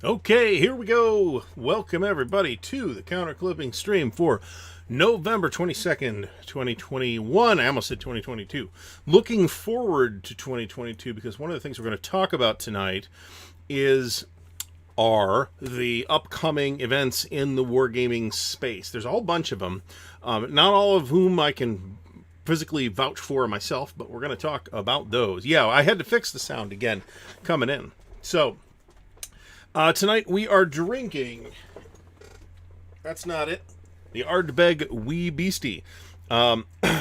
Okay, here we go. Welcome everybody to the counter clipping stream for November 22nd, 2021. I almost said 2022. Looking forward to 2022 because one of the things we're going to talk about tonight are the upcoming events in the wargaming space. There's a whole bunch of them, not all of whom I can physically vouch for myself, but we're going to talk about those. Yeah, I had to fix the sound again coming in. So, tonight we are drinking, that's not it, the Ardbeg Wee Beastie.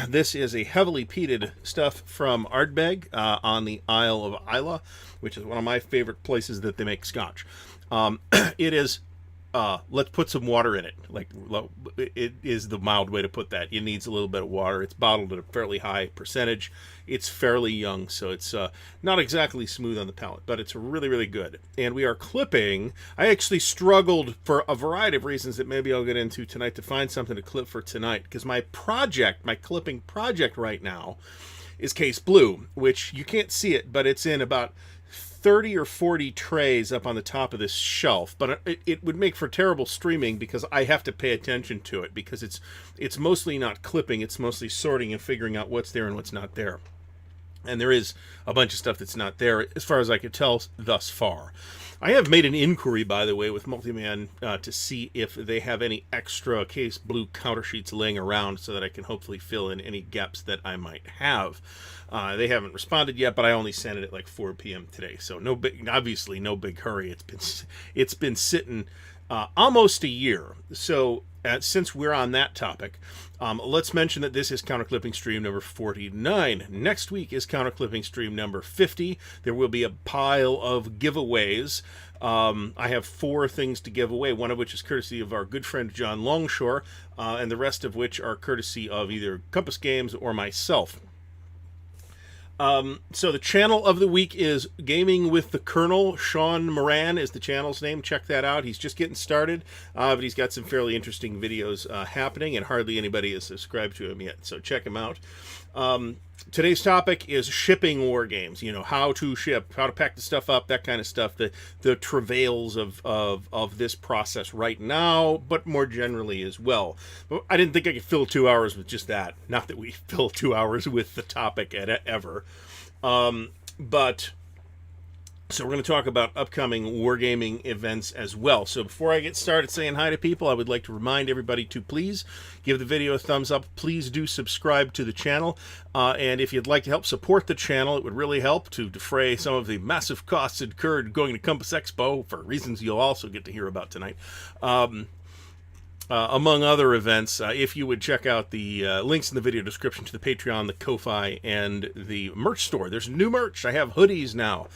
This is a heavily peated stuff from Ardbeg on the Isle of Islay, which is one of my favorite places that they make scotch. It is, let's put some water in it. It is the mild way to put that. It needs a little bit of water. It's bottled at a fairly high percentage. It's fairly young, so it's not exactly smooth on the palate, but it's really, really good. And we are clipping. I actually struggled for a variety of reasons that maybe I'll get into tonight to find something to clip for tonight, because my clipping project right now is Case Blue, which you can't see it, but it's in about 30 or 40 trays up on the top of this shelf, but it would make for terrible streaming because I have to pay attention to it, because it's mostly not clipping, it's mostly sorting and figuring out what's there and what's not there. And there is a bunch of stuff that's not there, as far as I could tell thus far. I have made an inquiry, by the way, with Multiman to see if they have any extra Case Blue counter sheets laying around so that I can hopefully fill in any gaps that I might have. They haven't responded yet, but I only sent it at like 4 p.m. today, so obviously no big hurry. It's been sitting almost a year. So since we're on that topic, let's mention that this is counter clipping stream number 49. Next week is counter clipping stream number 50. There will be a pile of giveaways. I have 4 things to give away, one of which is courtesy of our good friend John Longshore, and the rest of which are courtesy of either Compass Games or myself. So the channel of the week is Gaming with the Colonel. Sean Moran is the channel's name. Check that out. He's just getting started, but he's got some fairly interesting videos happening, and hardly anybody has subscribed to him yet, so check him out. Today's topic is shipping war games. You know, how to ship, how to pack the stuff up, that kind of stuff. The travails of this process right now, but more generally as well. But I didn't think I could fill 2 hours with just that. Not that we fill 2 hours with the topic ever. So we're going to talk about upcoming wargaming events as well. So before I get started saying hi to people, I would like to remind everybody to please give the video a thumbs up. Please do subscribe to the channel. And if you'd like to help support the channel, it would really help to defray some of the massive costs incurred going to Compass Expo, for reasons you'll also get to hear about tonight. Among other events, if you would check out the links in the video description to the Patreon, the Ko-Fi, and the merch store. There's new merch. I have hoodies now.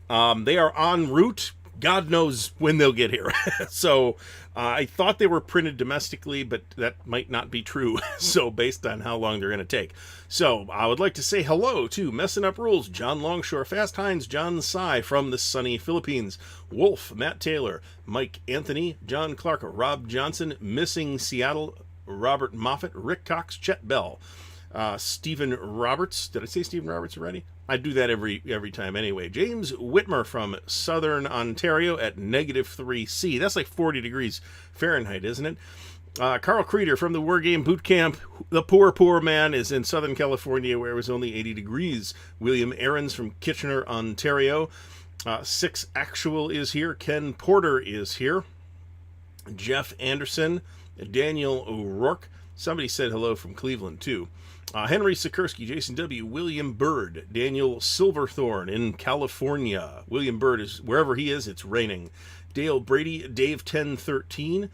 They are en route. God knows when they'll get here. So I thought they were printed domestically, but that might not be true. So based on how long they're going to take. So I would like to say hello to Messin' Up Rules, John Longshore, Fast Hines, John Sai from the sunny Philippines, Wolf, Matt Taylor, Mike Anthony, John Clark, Rob Johnson, Missing Seattle, Robert Moffat, Rick Cox, Chet Bell, Stephen Roberts. Did I say Stephen Roberts already? I do that every time anyway. James Whitmer from Southern Ontario at -3C. That's like 40 degrees Fahrenheit, isn't it? Carl Creeder from the Wargame Boot Camp. The poor man is in Southern California, where it was only 80 degrees. William Ahrens from Kitchener, Ontario. 6 Actual is here. Ken Porter is here. Jeff Anderson. Daniel O'Rourke. Somebody said hello from Cleveland, too. Henry Sikorsky, Jason W., William Bird, Daniel Silverthorne in California. William Bird is, wherever he is, it's raining. Dale Brady, Dave 1013.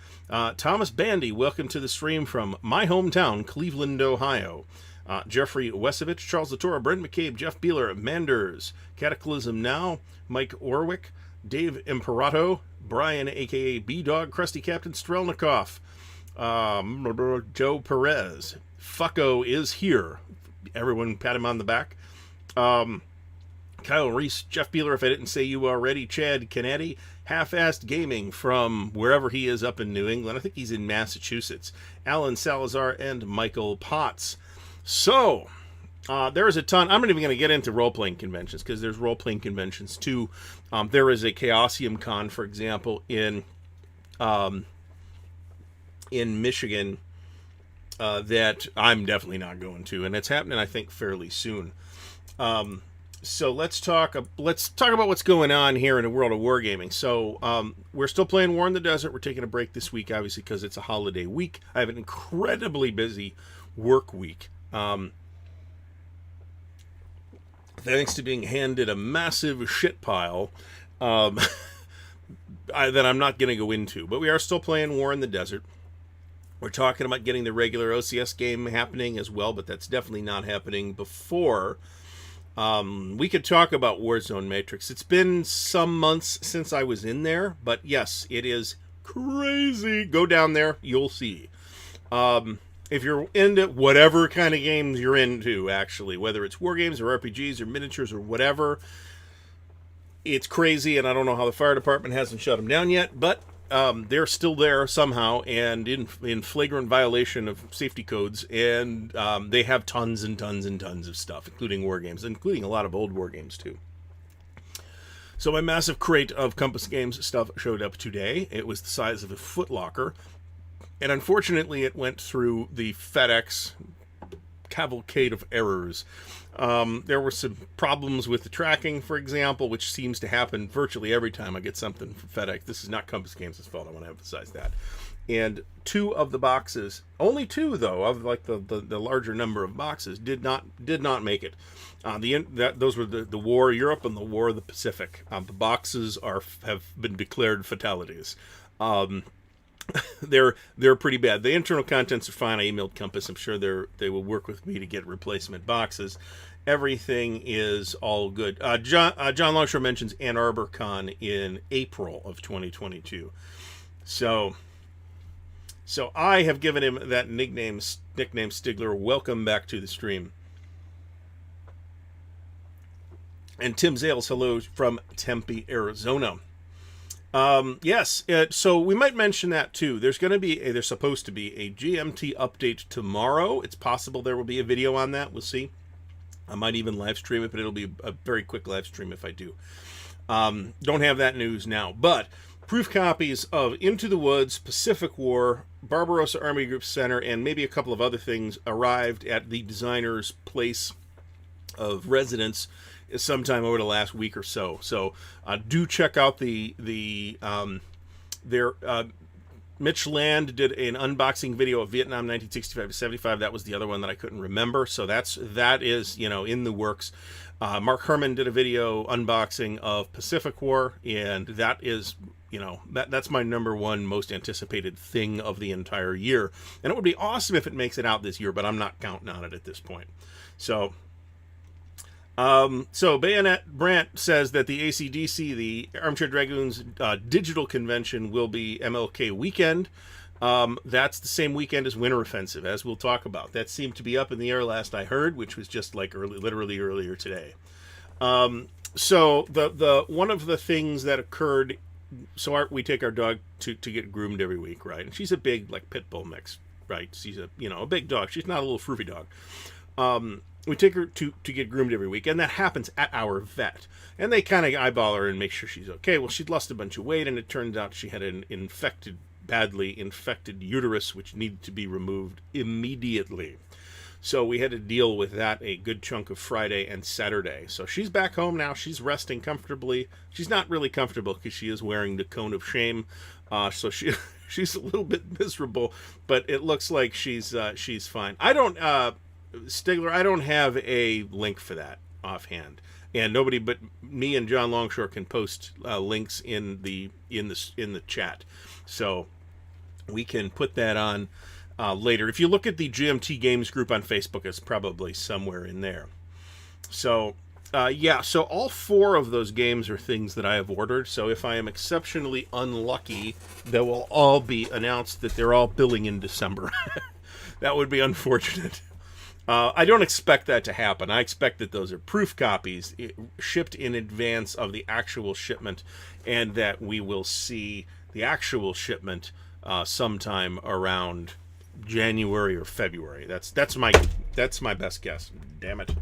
Thomas Bandy, welcome to the stream from my hometown, Cleveland, Ohio. Jeffrey Wesovich, Charles Latour, Brent McCabe, Jeff Beeler, Manders, Cataclysm Now, Mike Orwick, Dave Imperato, Brian, a.k.a. B-Dog, Krusty Captain Strelnikov, Joe Perez. Fucko is here. Everyone pat him on the back. Kyle Reese, Jeff Beeler, if I didn't say you already, Chad Kennedy, Half-Assed Gaming from wherever he is up in New England. I think he's in Massachusetts. Alan Salazar and Michael Potts. So, There is a ton. I'm not even going to get into role-playing conventions because there's role-playing conventions too. There is a Chaosium Con, for example, in Michigan that I'm definitely not going to, and it's happening, I think, fairly soon. So let's talk about what's going on here in the world of wargaming. So we're still playing War in the Desert. We're taking a break this week, obviously, because it's a holiday week. I have an incredibly busy work week. Thanks to being handed a massive shit pile that I'm not going to go into. But we are still playing War in the Desert. We're talking about getting the regular OCS game happening as well, but that's definitely not happening before. We could talk about Warzone Matrix. It's been some months since I was in there, but yes, it is crazy. Go down there, you'll see. If you're into whatever kind of games you're into, actually, whether it's war games or RPGs or miniatures or whatever, it's crazy, and I don't know how the fire department hasn't shut them down yet, but they're still there somehow and in flagrant violation of safety codes, and they have tons and tons and tons of stuff, including war games, including a lot of old war games too. So my massive crate of Compass Games stuff showed up today. It was the size of a footlocker, and unfortunately it went through the FedEx cavalcade of errors. There were some problems with the tracking, for example, which seems to happen virtually every time I get something from FedEx. This is not Compass Games' fault. I want to emphasize that. And 2 of the boxes, only 2 though, of like the larger number of boxes, did not make it. Those were the War Europe and the War of the Pacific. The boxes have been declared fatalities. They're pretty bad. The internal contents are fine. I emailed Compass. I'm sure they will work with me to get replacement boxes. Everything is all good. John Longshore mentions Ann Arbor Con in April of 2022. So I have given him that nickname Stigler. Welcome back to the stream. And Tim Zales, hello from Tempe, Arizona. Yes, so we might mention that too. There's supposed to be a GMT update tomorrow. It's possible there will be a video on that. We'll see. I might even live stream it, but it'll be a very quick live stream if I do. Don't have that news now, but proof copies of Into the Woods, Pacific War, Barbarossa Army Group Center, and maybe a couple of other things arrived at the designer's place of residence sometime over the last week or so. So do check out Mitch Land did an unboxing video of Vietnam 1965-75. That was the other one that I couldn't remember. So that is in the works. Mark Herman did a video unboxing of Pacific War, and that is that's my number one most anticipated thing of the entire year. And it would be awesome if it makes it out this year, but I'm not counting on it at this point. So Bayonet Brant says that the ACDC, the Armchair Dragoons digital convention, will be MLK weekend. That's the same weekend as Winter Offensive, as we'll talk about. That seemed to be up in the air last I heard, which was just like literally earlier today. So the one of the things that occurred, we take our dog to get groomed every week, right? And she's a big pit bull mix, right? She's a big dog. She's not a little froofy dog. We take her to get groomed every week, and that happens at our vet. And they kind of eyeball her and make sure she's okay. Well, she'd lost a bunch of weight, and it turns out she had an badly infected uterus, which needed to be removed immediately. So we had to deal with that a good chunk of Friday and Saturday. So she's back home now. She's resting comfortably. She's not really comfortable because she is wearing the cone of shame. So she's a little bit miserable, but it looks like she's fine. Stigler, I don't have a link for that offhand, and nobody but me and John Longshore can post links in the chat, so we can put that on later. If you look at the GMT Games group on Facebook, it's probably somewhere in there. So so all 4 of those games are things that I have ordered. So if I am exceptionally unlucky, they will all be announced that they're all billing in December. That would be unfortunate. I don't expect that to happen. I expect that those are proof copies shipped in advance of the actual shipment, and that we will see the actual shipment sometime around January or February. That's my best guess. Damn it,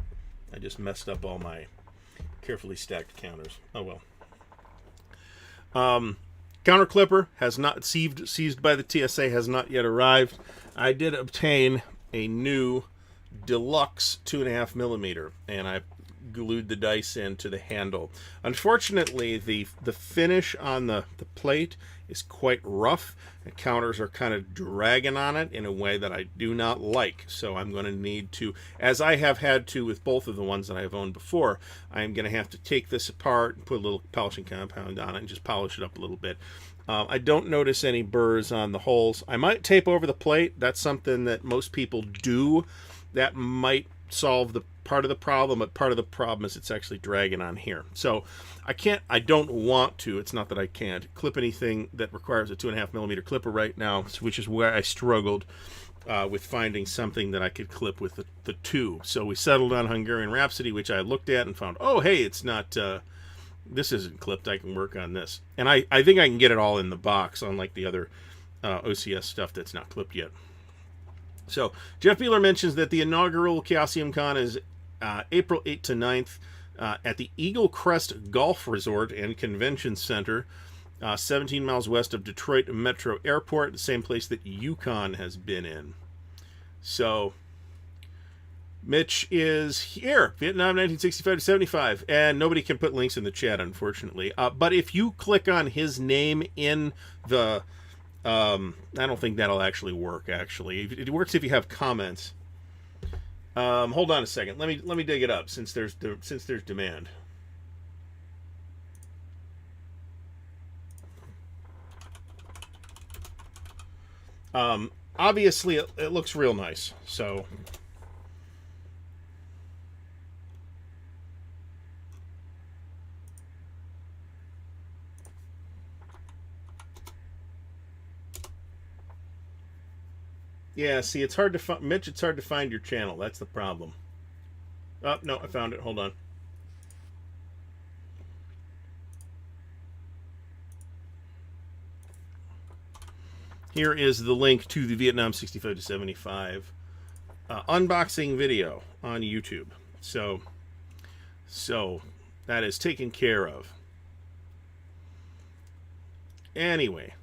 I just messed up all my carefully stacked counters. Oh well. Counter clipper has not seized by the TSA, has not yet arrived. I did obtain a new deluxe 2.5 millimeter, and I glued the dice into the handle. Unfortunately, the finish on the plate is quite rough. The counters are kind of dragging on it in a way that I do not like. So I'm going to need to, as I have had to with both of the ones that I've owned before, I'm going to have to take this apart and put a little polishing compound on it and just polish it up a little bit. I don't notice any burrs on the holes. I might tape over the plate. That's something that most people do. That might solve the part of the problem, but part of the problem is it's actually dragging on here. So I don't want to, it's not that I can't, clip anything that requires a 2.5 millimeter clipper right now, which is where I struggled with finding something that I could clip with the 2. So we settled on Hungarian Rhapsody, which I looked at and found, oh, hey, it's not, this isn't clipped, I can work on this. And I think I can get it all in the box, unlike the other OCS stuff that's not clipped yet. So Jeff Beeler mentions that the inaugural Chaosium Con is April 8th to 9th at the Eagle Crest Golf Resort and Convention Center, 17 miles west of Detroit Metro Airport, the same place that Yukon has been in. So Mitch is here, Vietnam 1965 to 75, and nobody can put links in the chat, unfortunately. But if you click on his name in the I don't think that'll actually work. Actually, it works if you have comments. Hold on a second. Let me dig it up since there's demand. Obviously, it looks real nice. So. Yeah, see, it's hard to find, Mitch, it's hard to find your channel. That's the problem. Oh, no, I found it. Hold on. Here is the link to the Vietnam 65 to 75 unboxing video on YouTube. So that is taken care of. Anyway.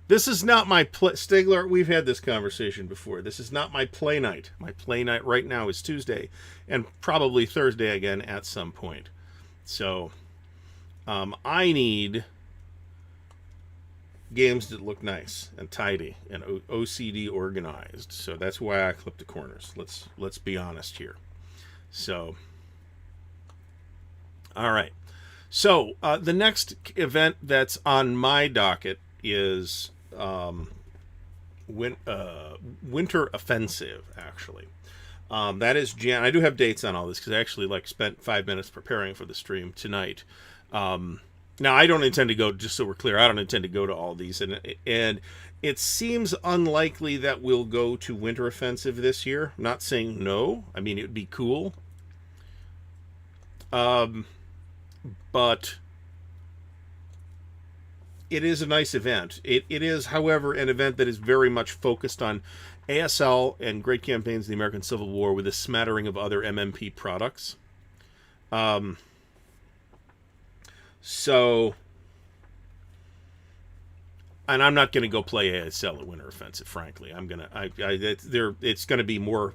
This is not my Stigler, we've had this conversation before. This is not my play night. My play night right now is Tuesday and probably Thursday again at some point. So I need games that look nice and tidy and OCD organized. So that's why I clip the corners. Let's be honest here. So all right. So the next event that's on my docket is Winter Offensive, actually. That is I do have dates on all this because I actually spent 5 minutes preparing for the stream tonight. Now I don't intend to go, just so we're clear, I don't intend to go to all these, and it seems unlikely that we'll go to Winter Offensive this year. I'm not saying no. I mean, it would be cool. But it is a nice event. It is, however, an event that is very much focused on ASL and Great Campaigns of the American Civil War with a smattering of other MMP products. So, and I'm not going to go play ASL at Winter Offensive, frankly. It's going to be more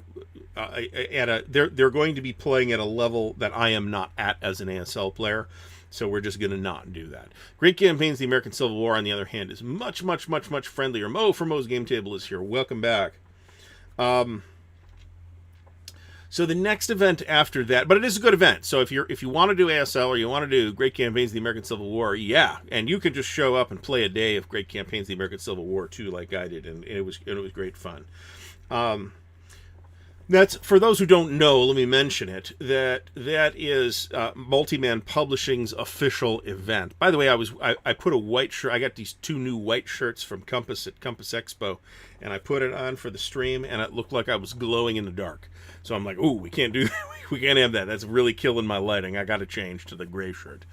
they're going to be playing at a level that I am not at as an ASL player. So we're just going to not do that. Great Campaigns of the American Civil War, on the other hand, is much, much, much, much friendlier. Mo from Mo's Game Table is here. Welcome back. So the next event after that, but it is a good event. So if you want to do ASL or you want to do Great Campaigns of the American Civil War, yeah, and you can just show up and play a day of Great Campaigns of the American Civil War too, like I did, and it was great fun. That's, for those who don't know, let me mention it, that is Multiman Publishing's official event. By the way, I put a white shirt. I got these 2 new white shirts from Compass at Compass Expo, and I put it on for the stream, and it looked like I was glowing in the dark. So I'm like, ooh, we can't do that. We can't have that. That's really killing my lighting. I got to change to the gray shirt.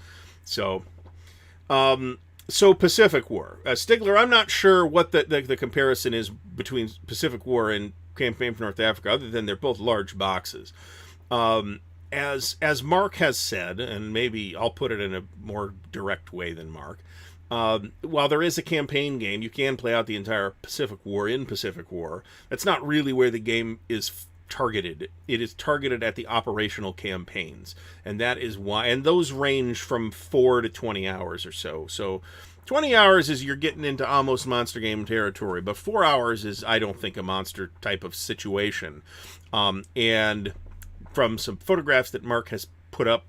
So So Pacific War, Stigler. I'm not sure what the comparison is between Pacific War and Campaign for North Africa, other than they're both large boxes. As Mark has said, and maybe I'll put it in a more direct way than Mark. While there is a campaign game, you can play out the entire Pacific War in Pacific War. That's not really where the game is targeted. It is targeted at the operational campaigns, and that is why. And those range from 4 to 20 hours or so. So 20 hours is you're getting into almost monster game territory, but 4 hours is, I don't think, a monster type of situation. And from some photographs that Mark has put up,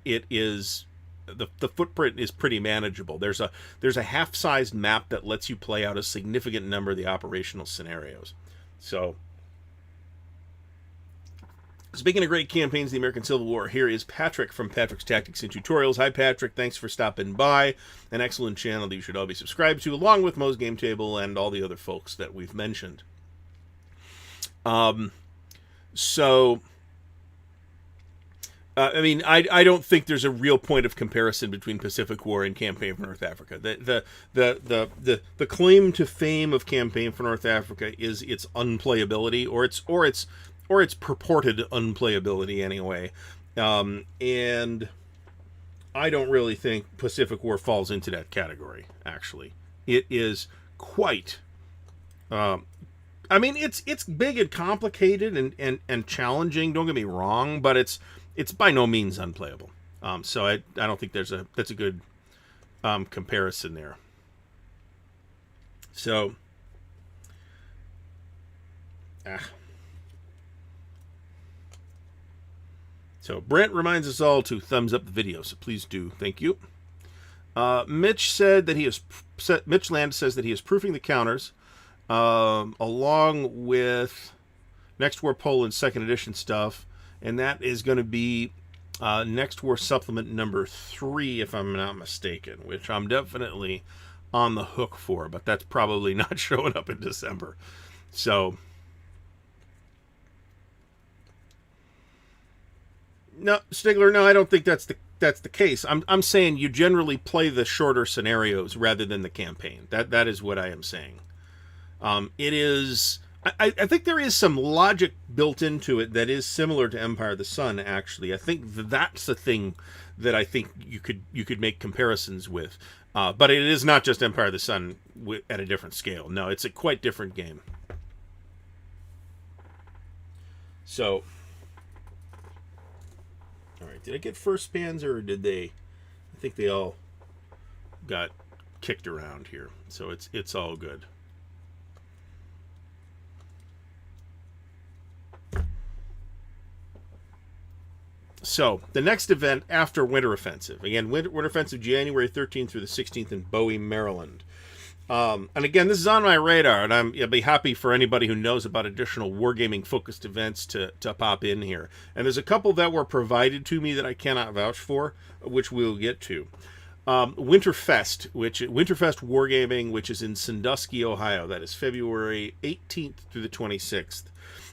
it is the footprint is pretty manageable. There's a half-sized map that lets you play out a significant number of the operational scenarios. So, speaking of great campaigns, the American Civil War, here is Patrick from Patrick's Tactics and Tutorials. Hi, Patrick. Thanks for stopping by. An excellent channel that you should all be subscribed to, along with Mo's Game Table and all the other folks that we've mentioned. I mean, I don't think there's a real point of comparison between Pacific War and Campaign for North Africa. The claim to fame of Campaign for North Africa is its unplayability, or its purported unplayability anyway. And I don't really think Pacific War falls into that category. Actually, it is quite. I mean, it's big and complicated and challenging. Don't get me wrong, but it's by no means unplayable. So I don't think that's a good comparison there. So, So Brent reminds us all to thumbs up the video, so please do. Thank you. Mitch Land says that he is proofing the counters, along with Next War Poland 2nd edition stuff. And that is going to be Next War Supplement number 3, if I'm not mistaken, which I'm definitely on the hook for, but that's probably not showing up in December. So, no, Stigler, no, I don't think that's the case. I'm saying you generally play the shorter scenarios rather than the campaign. That is what I am saying. It is. I think there is some logic built into it that is similar to Empire of the Sun, actually. I think that's the thing that I think you could make comparisons with. But it is not just Empire of the Sun at a different scale. No, it's a quite different game. So, all right, did I get first Panzer, or did they? I think they all got kicked around here, so it's all good. So, the next event after Winter Offensive. Again, Winter Offensive, January 13th through the 16th in Bowie, Maryland. And again, this is on my radar, and I'll be happy for anybody who knows about additional wargaming-focused events to pop in here. And there's a couple that were provided to me that I cannot vouch for, which we'll get to. Winterfest Wargaming, which is in Sandusky, Ohio. That is February 18th through the 26th.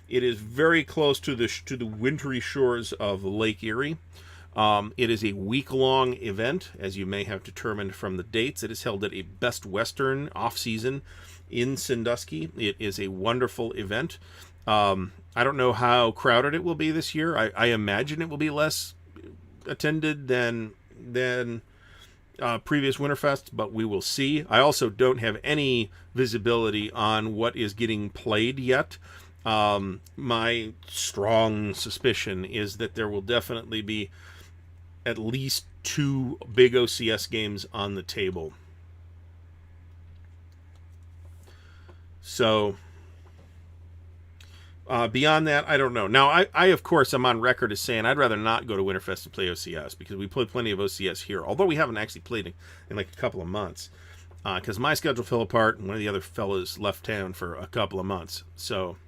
It is very close to the wintry shores of Lake Erie. It is a week-long event, as you may have determined from the dates. It is held at a Best Western off-season in Sandusky. It is a wonderful event. I don't know how crowded it will be this year. I imagine it will be less attended than previous Winterfest, but we will see. I also don't have any visibility on what is getting played yet. My strong suspicion is that there will definitely be at least 2 big OCS games on the table. So, beyond that, I don't know. Now, I of course, am on record as saying I'd rather not go to Winterfest and play OCS, because we play plenty of OCS here, although we haven't actually played in like a couple of months, because my schedule fell apart and one of the other fellas left town for a couple of months. So,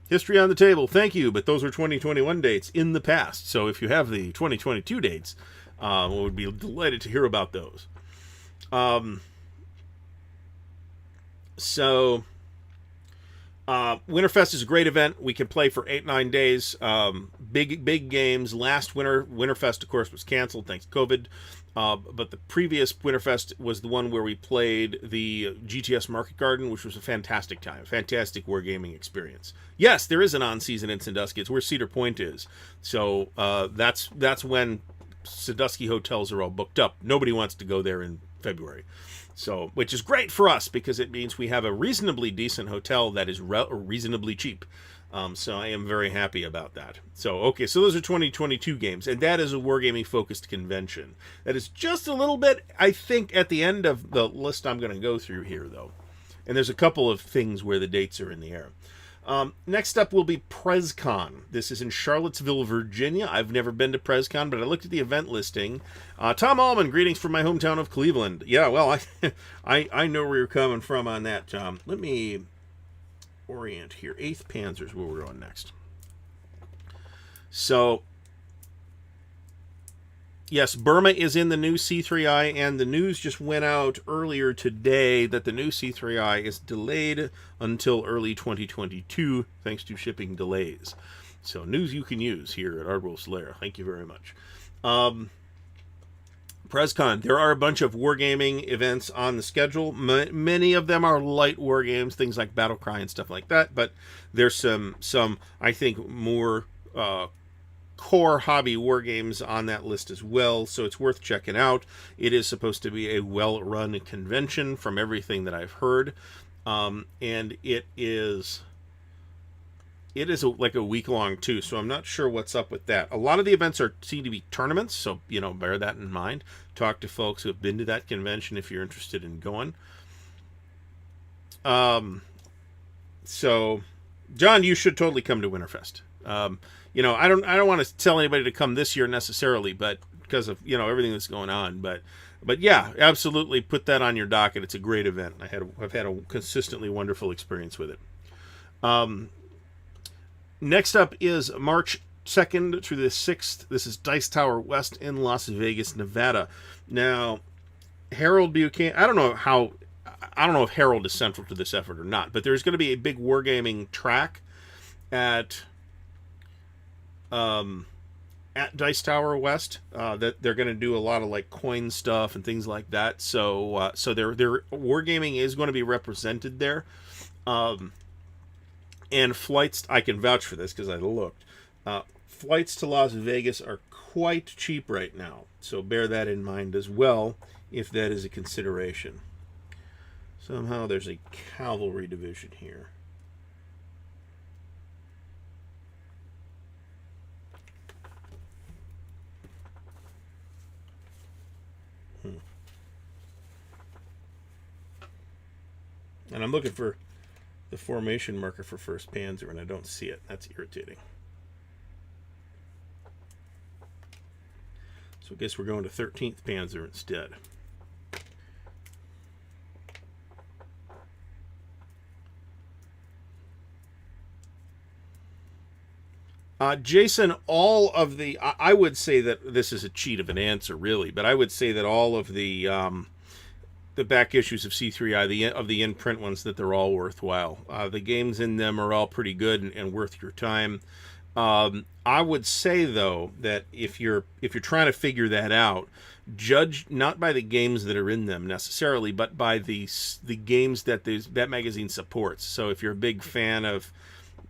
history on the table, thank you, but those were 2021 dates in the past. So if you have the 2022 dates, we would be delighted to hear about those. Winterfest is a great event. We can play for 8-9 days. Big games. Last Winterfest, of course, was canceled thanks to COVID. But the previous Winterfest was the one where we played the GTS Market Garden, which was a fantastic time, fantastic wargaming experience. Yes, there is an on-season in Sandusky. It's where Cedar Point is. So that's when Sandusky hotels are all booked up. Nobody wants to go there in February. So, which is great for us because it means we have a reasonably decent hotel that is reasonably cheap. So I am very happy about that. So, okay, so those are 2022 games, and that is a wargaming-focused convention. That is just a little bit, I think, at the end of the list I'm going to go through here, though. And there's a couple of things where the dates are in the air. Next up will be PresCon. This is in Charlottesville, Virginia. I've never been to PresCon, but I looked at the event listing. Tom Allman, greetings from my hometown of Cleveland. Yeah, well, I know where you're coming from on that, Tom. Let me orient here. 8th Panzer is where we're going next. So, yes, Burma is in the new C3I, and the news just went out earlier today that the new C3I is delayed until early 2022, thanks to shipping delays. So, news you can use here at Ardwulf's Lair. Thank you very much. PresCon, there are a bunch of wargaming events on the schedule. Many of them are light wargames, things like Battlecry and stuff like that, but there's some I think, more core hobby war games on that list as well, so it's worth checking out. It is supposed to be a well-run convention from everything that I've heard, and it is like a week-long too, so I'm not sure what's up with that. A lot of the events seem to be tournaments, so bear that in mind. Talk to folks who have been to that convention if you're interested in going. So, John, you should totally come to Winterfest. I don't want to tell anybody to come this year necessarily, but because of everything that's going on, but yeah, absolutely put that on your docket. It's a great event. I've had a consistently wonderful experience with it. Next up is March 2nd through the 6th. This is Dice Tower West in Las Vegas, Nevada. Now, Harold Buchanan, I don't know if Harold is central to this effort or not, but there's going to be a big wargaming track at Dice Tower West that they're going to do a lot of like coin stuff and things like that. So their wargaming is going to be represented there. And flights, I can vouch for this because I looked. Flights to Las Vegas are quite cheap right now, so bear that in mind as well if that is a consideration. Somehow there's a cavalry division here. And I'm looking for the formation marker for 1st Panzer, and I don't see it. That's irritating. So I guess we're going to 13th Panzer instead. Jason, all of the... I would say that this is a cheat of an answer, really, but I would say that all of the back issues of C3I, of the in-print ones, that they're all worthwhile. The games in them are all pretty good and worth your time. I would say, though, that if you're trying to figure that out, judge not by the games that are in them necessarily, but by the games that that magazine supports. So if you're a big fan of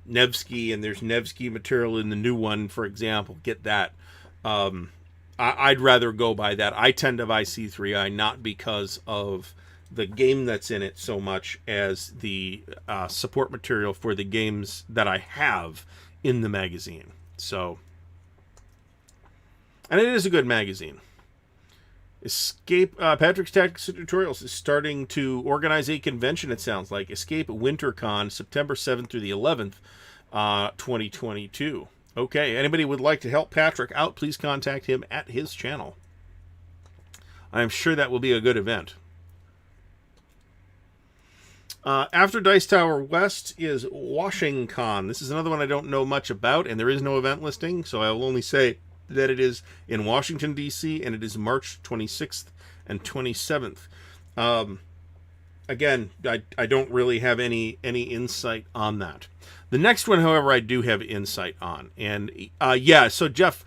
Nevsky and there's Nevsky material in the new one, for example, get that. I'd rather go by that. I tend to buy C3I not because of the game that's in it so much as the support material for the games that I have in the magazine. So, and it is a good magazine. Patrick's Tactics Tutorials is starting to organize a convention, it sounds like. Escape WinterCon, September 7th through the 11th, 2022. Okay, anybody would like to help Patrick out, please contact him at his channel. I'm sure that will be a good event. After Dice Tower West is WashingCon. This is another one I don't know much about, and there is no event listing, so I will only say that it is in Washington, D.C., and it is March 26th and 27th. again, I don't really have any insight on that. The next one, however, I do have insight on. And yeah, so Jeff,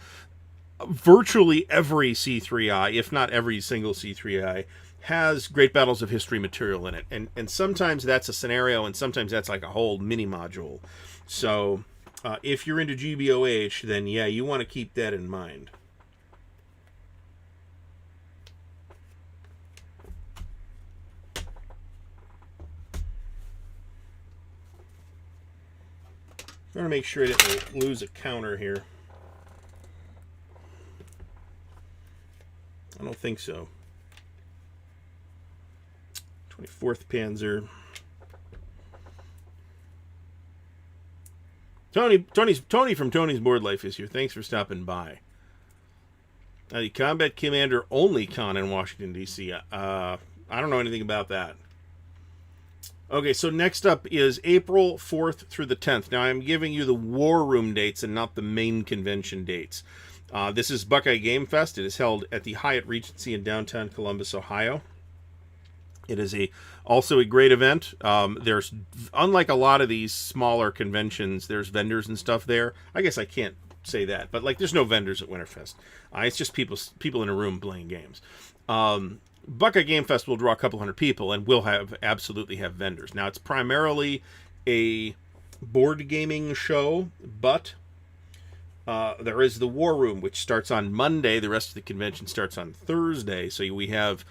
virtually every C3I, if not every single C3I, has Great Battles of History material in it. And sometimes that's a scenario, and sometimes that's like a whole mini module. So if you're into GBOH, then yeah, you want to keep that in mind. I want to make sure I didn't lose a counter here. I don't think so. 24th Panzer. Tony from Tony's Board Life is here. Thanks for stopping by. The Combat Commander only con in Washington, D.C. I don't know anything about that. Okay, so next up is April 4th through the 10th. Now, I'm giving you the War Room dates and not the main convention dates. This is Buckeye Game Fest. It is held at the Hyatt Regency in downtown Columbus, Ohio. It is also a great event. There's, unlike a lot of these smaller conventions, there's vendors and stuff there. I guess I can't say that, but like there's no vendors at Winterfest. It's just people in a room playing games. Buckeye Game Fest will draw a couple hundred people, and will absolutely have vendors. Now, it's primarily a board gaming show, but there is the War Room, which starts on Monday. The rest of the convention starts on Thursday, so we have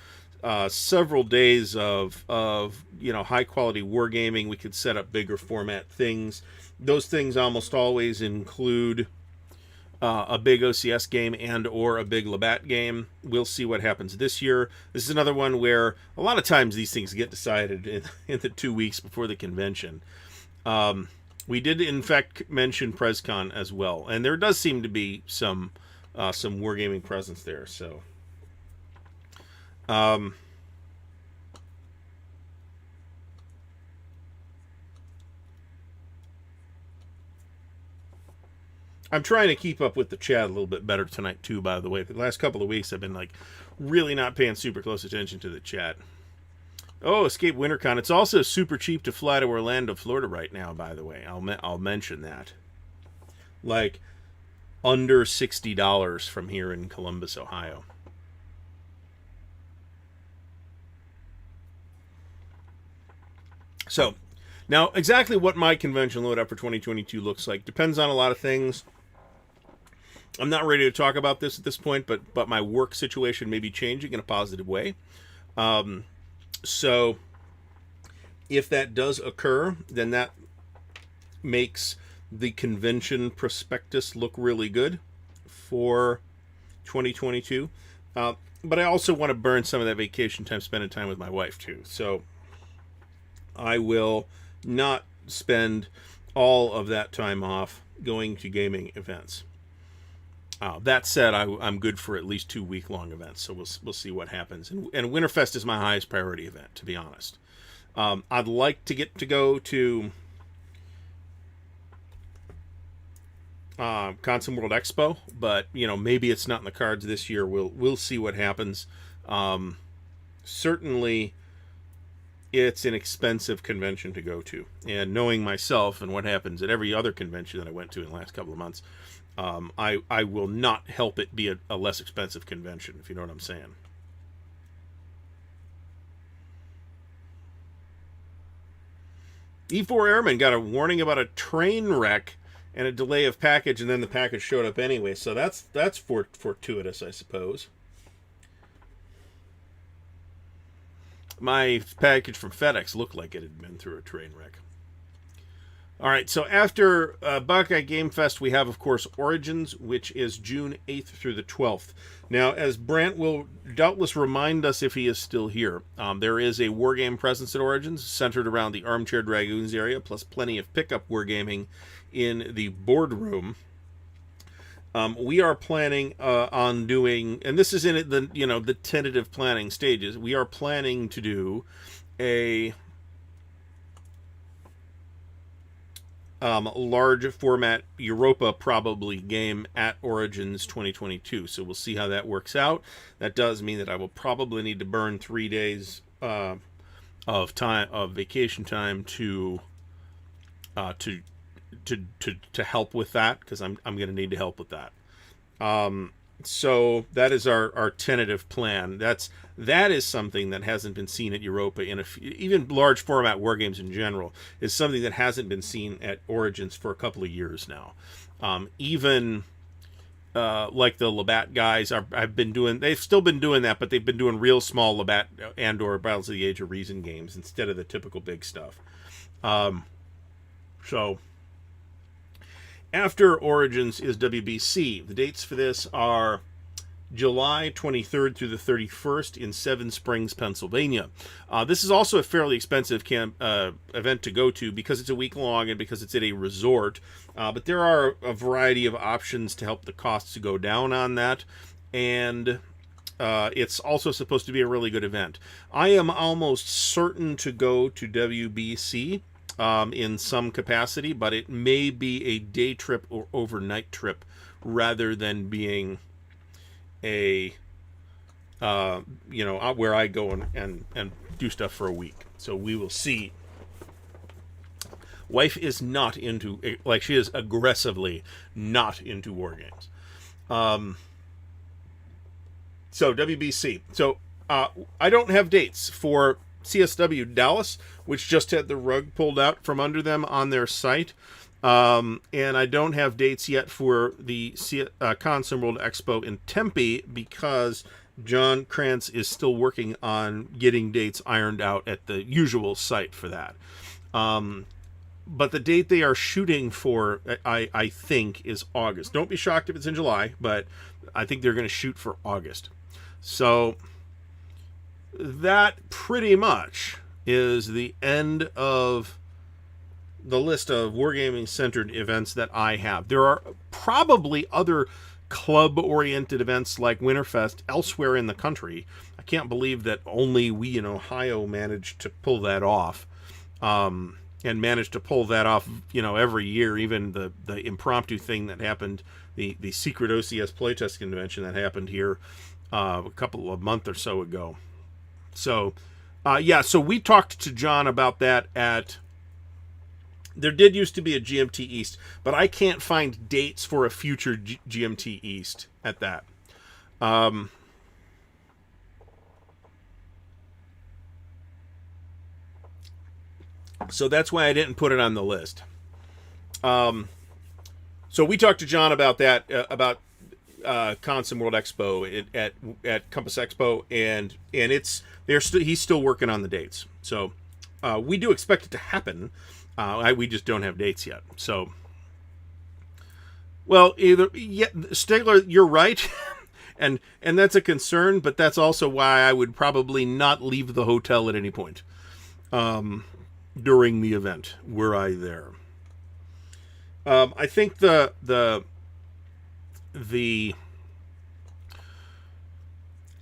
several days of high quality wargaming. We could set up bigger format things. Those things almost always include a big OCS game and or a big Labatt game. We'll see what happens this year. This is another one where a lot of times these things get decided in the 2 weeks before the convention. We did, in fact, mention PresCon as well, and there does seem to be some wargaming presence there. So, I'm trying to keep up with the chat a little bit better tonight, too, by the way. The last couple of weeks, I've been, really not paying super close attention to the chat. Oh, Escape WinterCon. It's also super cheap to fly to Orlando, Florida right now, by the way. I'll mention that. Under $60 from here in Columbus, Ohio. So, now, exactly what my convention load up for 2022 looks like depends on a lot of things. I'm not ready to talk about this at this point, but my work situation may be changing in a positive way. So, if that does occur, then that makes the convention prospectus look really good for 2022. But I also want to burn some of that vacation time spending time with my wife, too. So, I will not spend all of that time off going to gaming events. That said, I'm good for at least 2 week-long events, so we'll see what happens. And Winterfest is my highest priority event, to be honest. I'd like to get to go to Consim World Expo, but maybe it's not in the cards this year. We'll see what happens. Certainly, it's an expensive convention to go to, and knowing myself and what happens at every other convention that I went to in the last couple of months, I will not help it be a less expensive convention, if you know what I'm saying. E4 Airmen got a warning about a train wreck and a delay of package, and then the package showed up anyway, so that's fortuitous, I suppose. My package from FedEx looked like it had been through a train wreck. All right, so after Buckeye Game Fest, we have, of course, Origins, which is June 8th through the 12th. Now, as Brant will doubtless remind us if he is still here, there is a wargame presence at Origins centered around the Armchair Dragoons area, plus plenty of pickup wargaming in the boardroom. We are planning on doing, and this is in the tentative planning stages. We are planning to do a large format Europa probably game at Origins 2022. So we'll see how that works out. That does mean that I will probably need to burn 3 days of vacation time to uh, to to help with that, because I'm going to need to help with that. So that is our tentative plan. That is something that hasn't been seen at Europa in even large format wargames in general is something that hasn't been seen at Origins for a couple of years now. Even like the Labatt guys they've still been doing that, but they've been doing real small Labatt and or Battles of the Age of Reason games instead of the typical big stuff. So after Origins is WBC. The dates for this are July 23rd through the 31st in Seven Springs, Pennsylvania. This is also a fairly expensive event to go to because it's a week long and because it's at a resort. But there are a variety of options to help the costs go down on that. And it's also supposed to be a really good event. I am almost certain to go to WBC in some capacity, but it may be a day trip or overnight trip rather than being a where I go and do stuff for a week. So we will see. Wife is not into, like, she is aggressively not into war games. So WBC. So I don't have dates for CSW Dallas, which just had the rug pulled out from under them on their site. And I don't have dates yet for the Consim World Expo in Tempe because John Krantz is still working on getting dates ironed out at the usual site for that. But the date they are shooting for, I think, is August. Don't be shocked if it's in July, but I think they're going to shoot for August. So that pretty much is the end of the list of wargaming-centered events that I have. There are probably other club-oriented events like Winterfest elsewhere in the country. I can't believe that only we in Ohio managed to pull that off, and managed to pull that off, every year. Even the impromptu thing that happened, the secret OCS playtest convention that happened here a couple of months or so ago. So, so we talked to John about that there did used to be a GMT East, but I can't find dates for a future GMT East at that. So that's why I didn't put it on the list. So we talked to John about that, about Consim World Expo at Compass Expo, and he's still working on the dates. So we do expect it to happen. We just don't have dates yet. So, well, Stegler, you're right, and that's a concern. But that's also why I would probably not leave the hotel at any point during the event. Were I there, I think the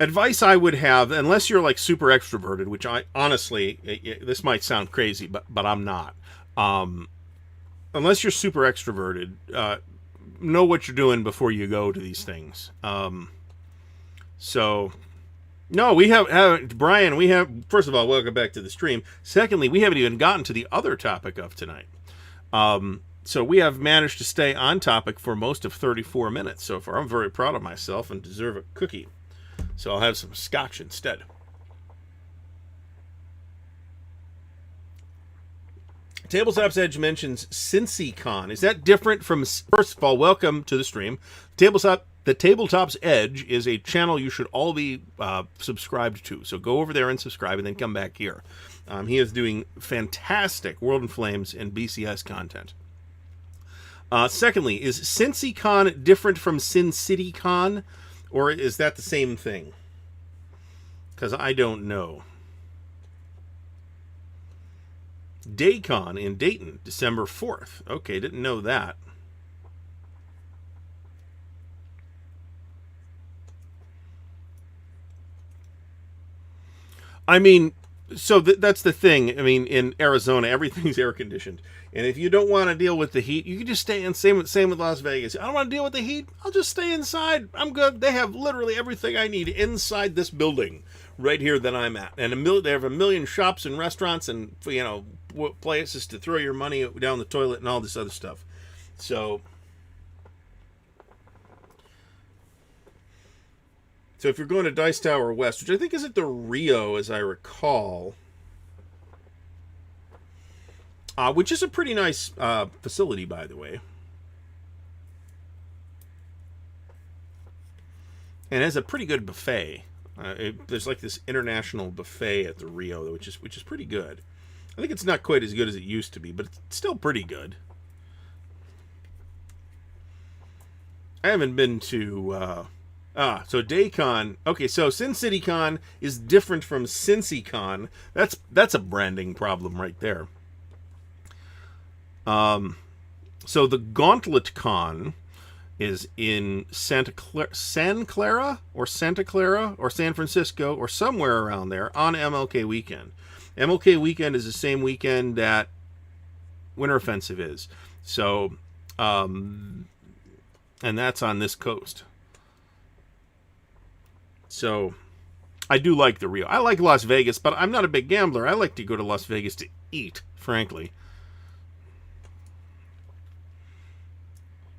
advice I would have, unless you're like super extroverted, which I honestly, this might sound crazy, but I'm not. Unless you're super extroverted, know what you're doing before you go to these things. So, no, we have Brian. We have, first of all, welcome back to the stream. Secondly, we haven't even gotten to the other topic of tonight. So we have managed to stay on topic for most of 34 minutes so far. I'm very proud of myself and deserve a cookie. So I'll have some scotch instead. Tabletop's Edge mentions CincyCon. Is that different from... First of all, welcome to the stream. The Tabletop's Edge is a channel you should all be subscribed to. So go over there and subscribe and then come back here. He is doing fantastic World in Flames and BCS content. Secondly, is CincyCon different from Sin City Con? Or is that the same thing? Because I don't know. Daycon in Dayton, December 4th. Okay, didn't know that. I mean, So that's the thing. I mean, in Arizona, everything's air conditioned, and if you don't want to deal with the heat, you can just stay in. Same with Las Vegas. I don't want to deal with the heat. I'll just stay inside. I'm good. They have literally everything I need inside this building right here that I'm at, and they have a million shops and restaurants and places to throw your money down the toilet and all this other stuff. So if you're going to Dice Tower West, which I think is at the Rio, as I recall, which is a pretty nice facility, by the way, and has a pretty good buffet. There's like this international buffet at the Rio, which is pretty good. I think it's not quite as good as it used to be, but it's still pretty good. I haven't been to. So Daycon. Okay, so Sin City Con is different from CincyCon. That's a branding problem right there. So the Gauntlet Con is in San Clara or San Francisco or somewhere around there on MLK weekend. MLK weekend is the same weekend that Winter Offensive is. So, and that's on this coast. So, I do like the Rio. I like Las Vegas, but I'm not a big gambler. I like to go to Las Vegas to eat, frankly.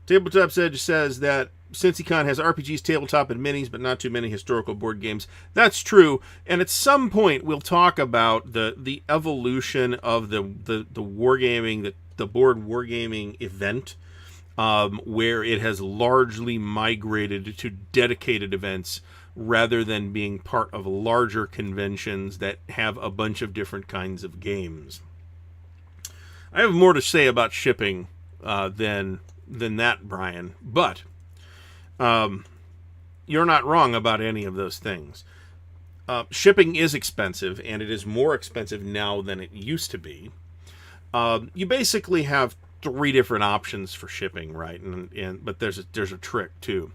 Tabletop Edge says that CincyCon has RPGs, tabletop, and minis, but not too many historical board games. That's true, and at some point we'll talk about the evolution of the wargaming, the board wargaming event, where it has largely migrated to dedicated events rather than being part of larger conventions that have a bunch of different kinds of games. I have more to say about shipping than that, Brian, but you're not wrong about any of those things. Shipping is expensive, and it is more expensive now than it used to be. You basically have 3 different options for shipping, right? But there's a trick too.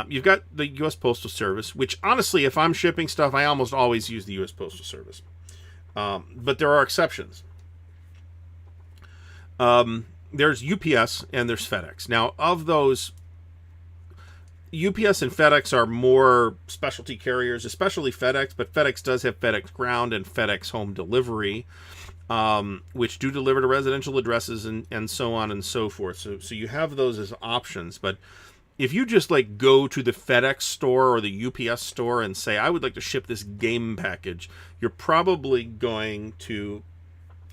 You've got the U.S. Postal Service, which honestly, if I'm shipping stuff, I almost always use the U.S. Postal Service. But there are exceptions. There's UPS and there's FedEx. Now, of those, UPS and FedEx are more specialty carriers, especially FedEx, but FedEx does have FedEx Ground and FedEx Home Delivery, which do deliver to residential addresses and so on and so forth. So you have those as options, but if you just like go to the FedEx store or the UPS store and say, I would like to ship this game package, you're probably going to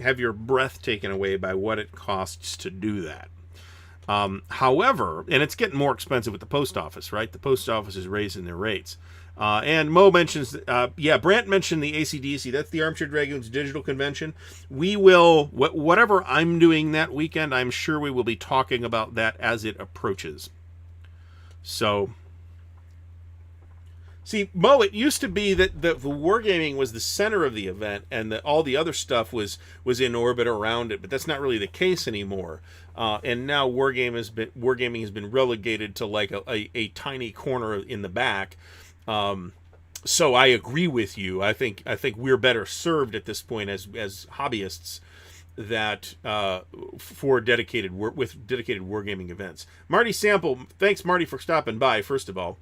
have your breath taken away by what it costs to do that. However, and it's getting more expensive with the post office, right? The post office is raising their rates. And Mo mentions, Brant mentioned the ACDC. That's the Armchair Dragoons Digital Convention. We will, whatever I'm doing that weekend, I'm sure we will be talking about that as it approaches. So, see, Mo, it used to be that the Wargaming was the center of the event and that all the other stuff was in orbit around it, but that's not really the case anymore. And now Wargaming has been relegated to like a tiny corner in the back. So I agree with you. I think we're better served at this point as hobbyists that with dedicated wargaming events. Marty Sample, thanks Marty for stopping by. First of all,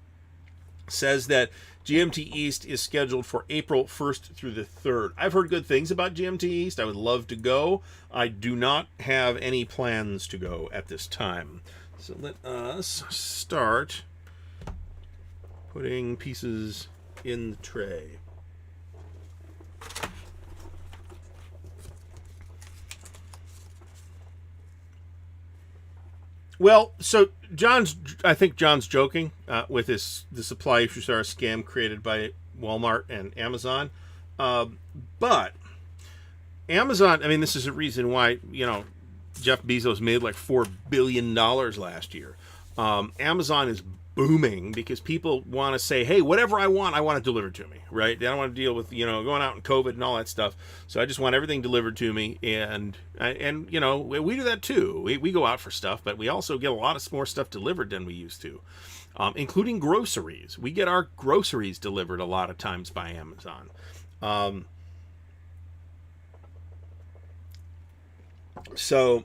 says that GMT East is scheduled for April 1st through the 3rd. I've heard good things about GMT East. I would love to go. I do not have any plans to go at this time. So let us start putting pieces in the tray. Well, so I think John's joking with the supply issues are a scam created by Walmart and Amazon. But Amazon, I mean, this is a reason why, Jeff Bezos made like $4 billion last year. Amazon is booming because people want to say, hey, whatever I want it delivered to me, right? They don't want to deal with, going out in COVID and all that stuff. So I just want everything delivered to me. And we do that too. We go out for stuff, but we also get a lot of more stuff delivered than we used to, including groceries. We get our groceries delivered a lot of times by Amazon. So,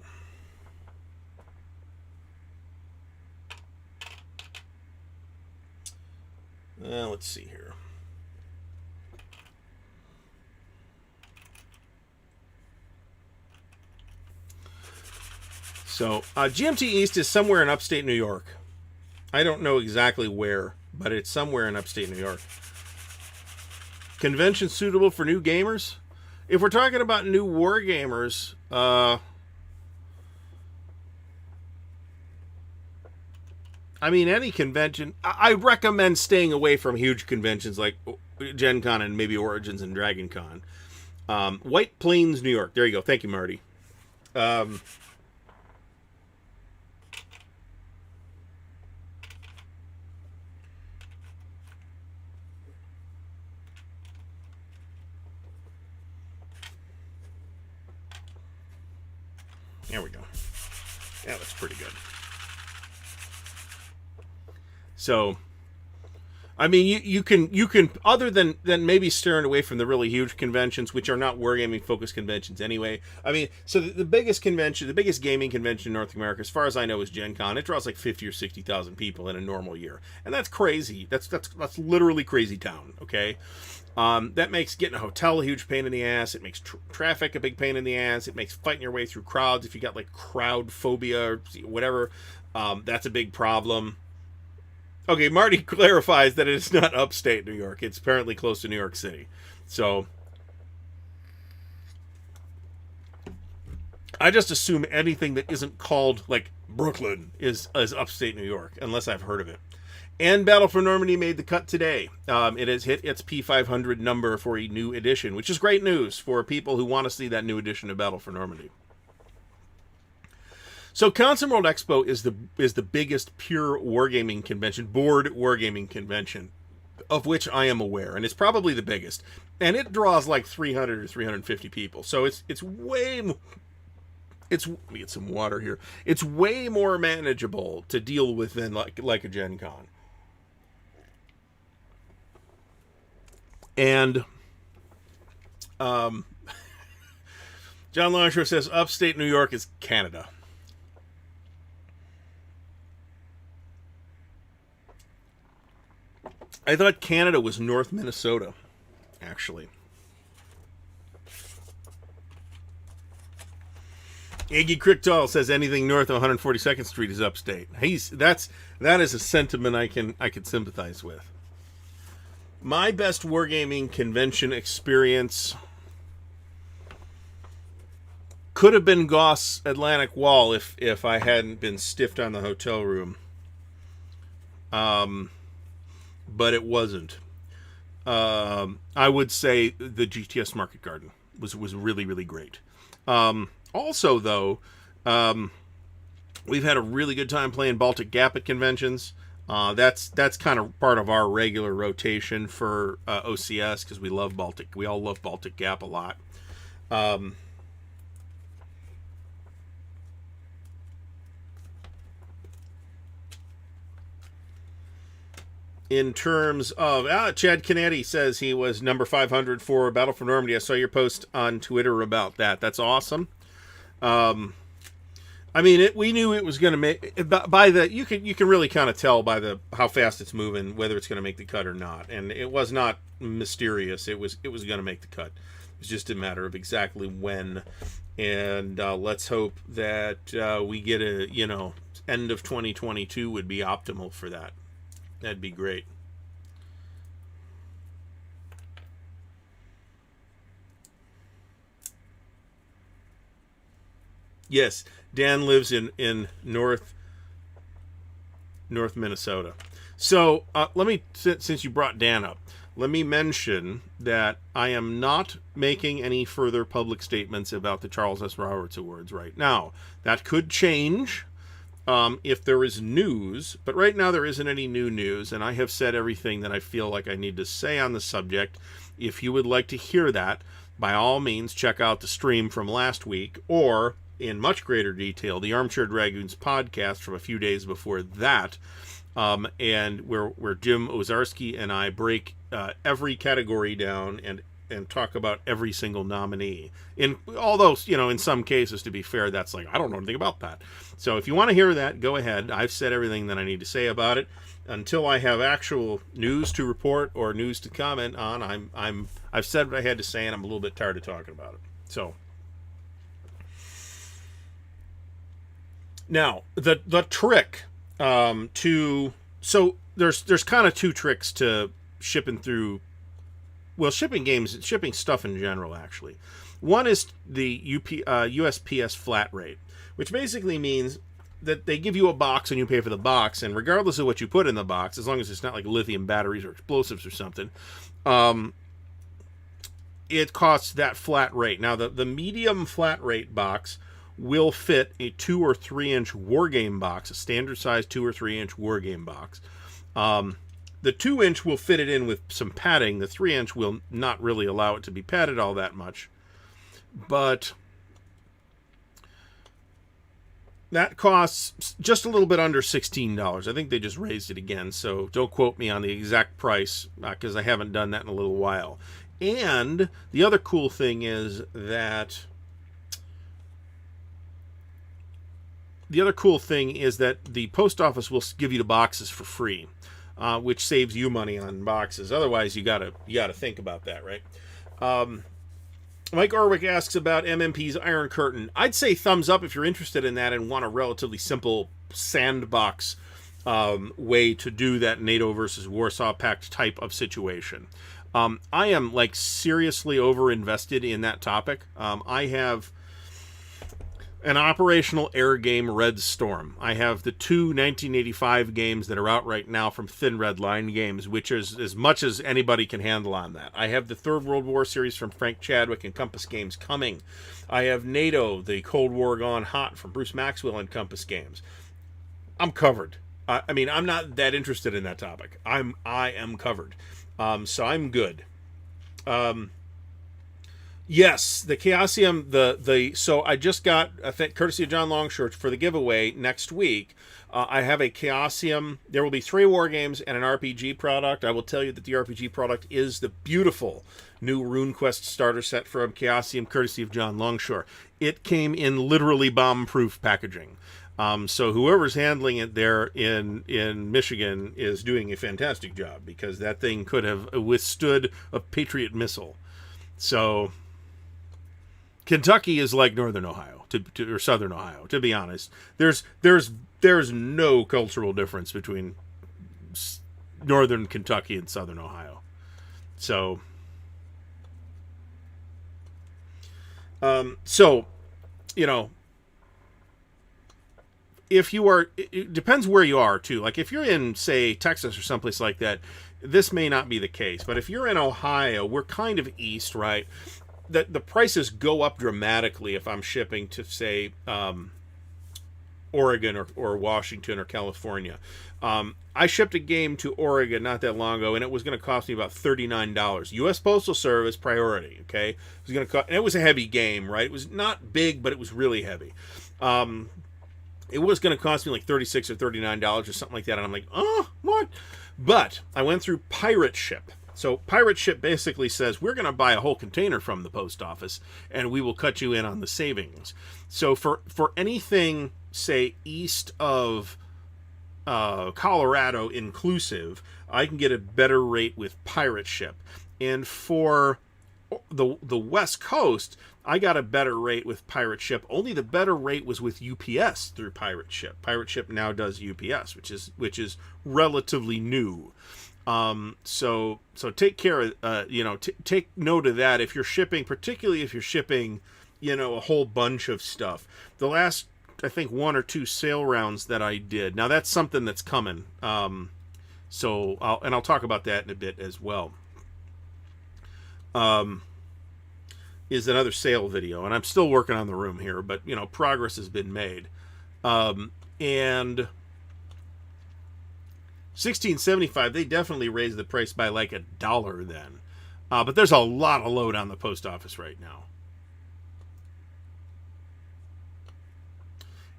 let's see here. So, GMT East is somewhere in upstate New York. I don't know exactly where, but it's somewhere in upstate New York. Convention suitable for new gamers? If we're talking about new war gamers, I mean, any convention. I recommend staying away from huge conventions like Gen Con and maybe Origins and Dragon Con. White Plains, New York. There you go. Thank you, Marty. There we go. Yeah, that's pretty good. So, I mean, you can other than maybe steering away from the really huge conventions, which are not wargaming focused conventions anyway. I mean, so the biggest convention, the biggest gaming convention in North America, as far as I know, is Gen Con. It draws like 50 or 60,000 people in a normal year, and that's crazy. That's literally crazy town. Okay. That makes getting a hotel a huge pain in the ass. It makes traffic a big pain in the ass. It makes fighting your way through crowds. If you got like crowd phobia or whatever, that's a big problem. Okay, Marty clarifies that it is not upstate New York. It's apparently close to New York City. So, I just assume anything that isn't called like Brooklyn is upstate New York, unless I've heard of it. And Battle for Normandy made the cut today. It has hit its P500 number for a new edition, which is great news for people who want to see that new edition of Battle for Normandy. So Console World Expo is the biggest pure wargaming convention, board wargaming convention, of which I am aware, and it's probably the biggest. And it draws like 300 or 350 people. So it's way more. Let me get some water here. It's way more manageable to deal with than like a Gen Con. And John Longshore says upstate New York is Canada. I thought Canada was North Minnesota, actually. Iggy Crickdahl says anything north of 142nd Street is upstate. That is a sentiment I can sympathize with. My best wargaming convention experience could have been Goss Atlantic Wall if I hadn't been stiffed on the hotel room. But it wasn't. I would say the GTS Market Garden was really, really great. Also, though, we've had a really good time playing Baltic Gap at conventions. That's kind of part of our regular rotation for OCS because we love Baltic. We all love Baltic Gap a lot. In terms of Chad Canetti says he was number 500 for Battle for Normandy. I saw your post on Twitter about that. That's awesome. I mean, we knew it was going to make by the you can really kind of tell by the how fast it's moving whether it's going to make the cut or not, and it was not mysterious. It was going to make the cut. It was just a matter of exactly when, and let's hope that we get a end of 2022 would be optimal for that. That'd be great. Yes, Dan lives in North Minnesota. So let me, since you brought Dan up, let me mention that I am not making any further public statements about the Charles S. Roberts Awards right now. That could change if there is news, but right now there isn't any new news, and I have said everything that I feel like I need to say on the subject. If you would like to hear that, by all means, check out the stream from last week, or in much greater detail, the Armchair Dragoons podcast from a few days before that, and where Jim Ozarski and I break every category down and and talk about every single nominee. Although, in some cases, to be fair, that's like, I don't know anything about that. So if you want to hear that, go ahead. I've said everything that I need to say about it. Until I have actual news to report or news to comment on, I've said what I had to say, and I'm a little bit tired of talking about it. So now the trick there's kind of two tricks to shipping stuff in general, actually. One is the USPS flat rate, which basically means that they give you a box and you pay for the box, and regardless of what you put in the box, as long as it's not like lithium batteries or explosives or something, it costs that flat rate. Now, the medium flat rate box will fit a 2 or 3 inch Wargame box, a standard size 2 or 3 inch Wargame box. The 2 inch will fit it in with some padding. The 3 inch will not really allow it to be padded all that much. But that costs just a little bit under $16. I think they just raised it again, so don't quote me on the exact price, because I haven't done that in a little while. And the other cool thing is that the post office will give you the boxes for free, which saves you money on boxes. Otherwise, you gotta think about that, right? Mike Orwick asks about MMP's Iron Curtain. I'd say thumbs up if you're interested in that and want a relatively simple sandbox way to do that NATO versus Warsaw Pact type of situation. I am seriously over-invested in that topic. I have an operational air game, Red Storm. I have the 2 1985 games that are out right now from Thin Red Line Games, which is as much as anybody can handle on that. I have the Third World War series from Frank Chadwick and Compass Games coming. I have NATO, the Cold War Gone Hot from Bruce Maxwell and Compass Games. I'm covered. I'm not that interested in that topic. I am covered. So I'm good. Yes, the Chaosium, so I just got, courtesy of John Longshore, for the giveaway next week, I have a Chaosium. There will be 3 war games and an RPG product. I will tell you that the RPG product is the beautiful new RuneQuest starter set from Chaosium, courtesy of John Longshore. It came in literally bomb-proof packaging. So whoever's handling it there in Michigan is doing a fantastic job, because that thing could have withstood a Patriot missile. So Kentucky is like Northern Ohio or Southern Ohio, to be honest. There's no cultural difference between Northern Kentucky and Southern Ohio. So if you are, it depends where you are too. Like if you're in, say, Texas or someplace like that, this may not be the case. But if you're in Ohio, we're kind of east, right? The prices go up dramatically if I'm shipping to, say, Oregon or Washington or California. I shipped a game to Oregon not that long ago, and it was going to cost me about $39. U.S. Postal Service priority, okay? It was going to cost, and it was a heavy game, right? It was not big, but it was really heavy. It was going to cost me like $36 or $39 or something like that, and I'm like, oh, what? But I went through Pirate Ship. So Pirate Ship basically says, we're going to buy a whole container from the post office, and we will cut you in on the savings. So for anything, say, east of Colorado inclusive, I can get a better rate with Pirate Ship. And for the West Coast, I got a better rate with Pirate Ship. Only the better rate was with UPS through Pirate Ship. Pirate Ship now does UPS, which is relatively new. So take care of, take note of that if you're shipping, particularly if you're shipping, a whole bunch of stuff. The last, I think, 1 or 2 sale rounds that I did. Now that's something that's coming. So I'll talk about that in a bit as well. Is another sale video, and I'm still working on the room here, but progress has been made. And $16.75, they definitely raised the price by like $1 then. But there's a lot of load on the post office right now.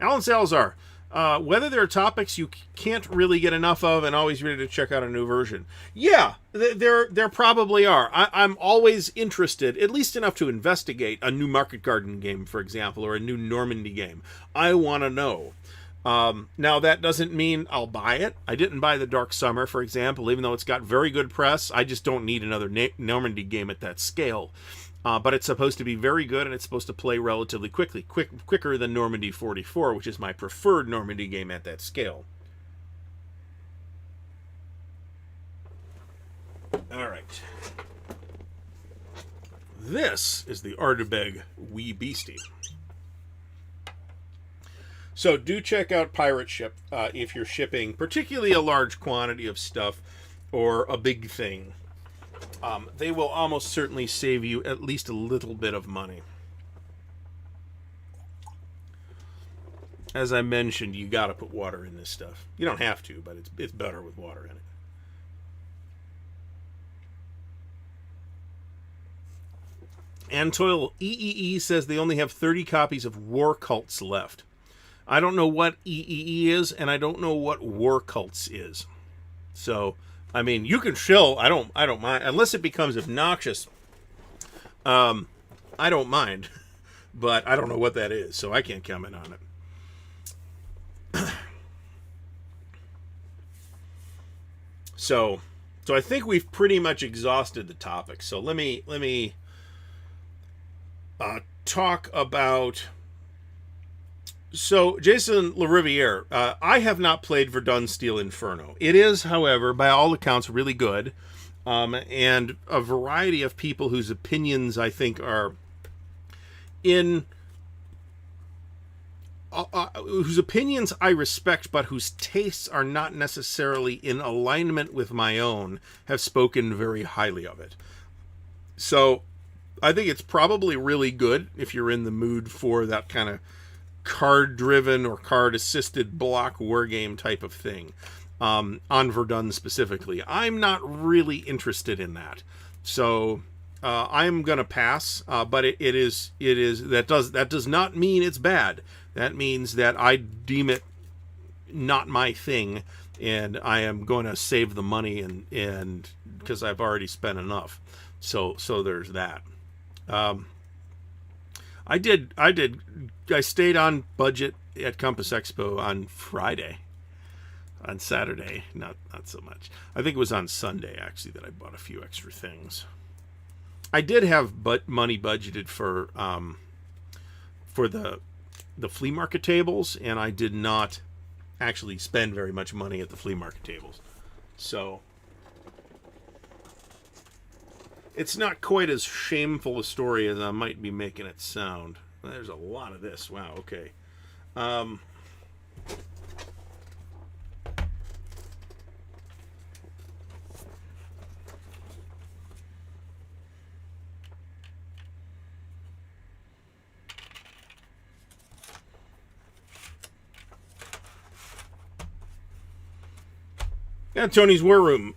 Alan Salazar, Whether there are topics you can't really get enough of and always ready to check out a new version. Yeah, there probably are. I'm always interested, at least enough to investigate a new Market Garden game, for example, or a new Normandy game. I want to know. Now, that doesn't mean I'll buy it. I didn't buy the Dark Summer, for example, even though it's got very good press. I just don't need another Normandy game at that scale. But it's supposed to be very good, and it's supposed to play relatively quicker than Normandy 44, which is my preferred Normandy game at that scale. All right. This is the Ardwulf Wee Beastie. So do check out Pirate Ship if you're shipping particularly a large quantity of stuff or a big thing. They will almost certainly save you at least a little bit of money. As I mentioned, you got to put water in this stuff. You don't have to, but it's better with water in it. Antoil EEE says they only have 30 copies of War Cults left. I don't know what EEE is, and I don't know what War Cults is. So, I mean, you can shill. I don't mind, unless it becomes obnoxious. I don't mind, but I don't know what that is, so I can't comment on it. So I think we've pretty much exhausted the topic. So let me talk about. So, Jason LaRiviere, I have not played Verdun Steel Inferno. It is, however, by all accounts, really good. And a variety of people whose opinions I think are whose opinions I respect, but whose tastes are not necessarily in alignment with my own, have spoken very highly of it. So, I think it's probably really good if you're in the mood for that kind of card-driven or card-assisted block wargame type of thing, on Verdun specifically. I'm not really interested in that, so I'm gonna pass. But it is that does not mean it's bad. That means that I deem it not my thing, and I am going to save the money and because I've already spent enough. So there's that. I stayed on budget at Compass Expo on Friday. On Saturday, not so much. I think it was on Sunday, actually, that I bought a few extra things. I did have money budgeted for the flea market tables, and I did not actually spend very much money at the flea market tables. So it's not quite as shameful a story as I might be making it sound. There's a lot of this. Wow, okay. Yeah, Tony's War Room.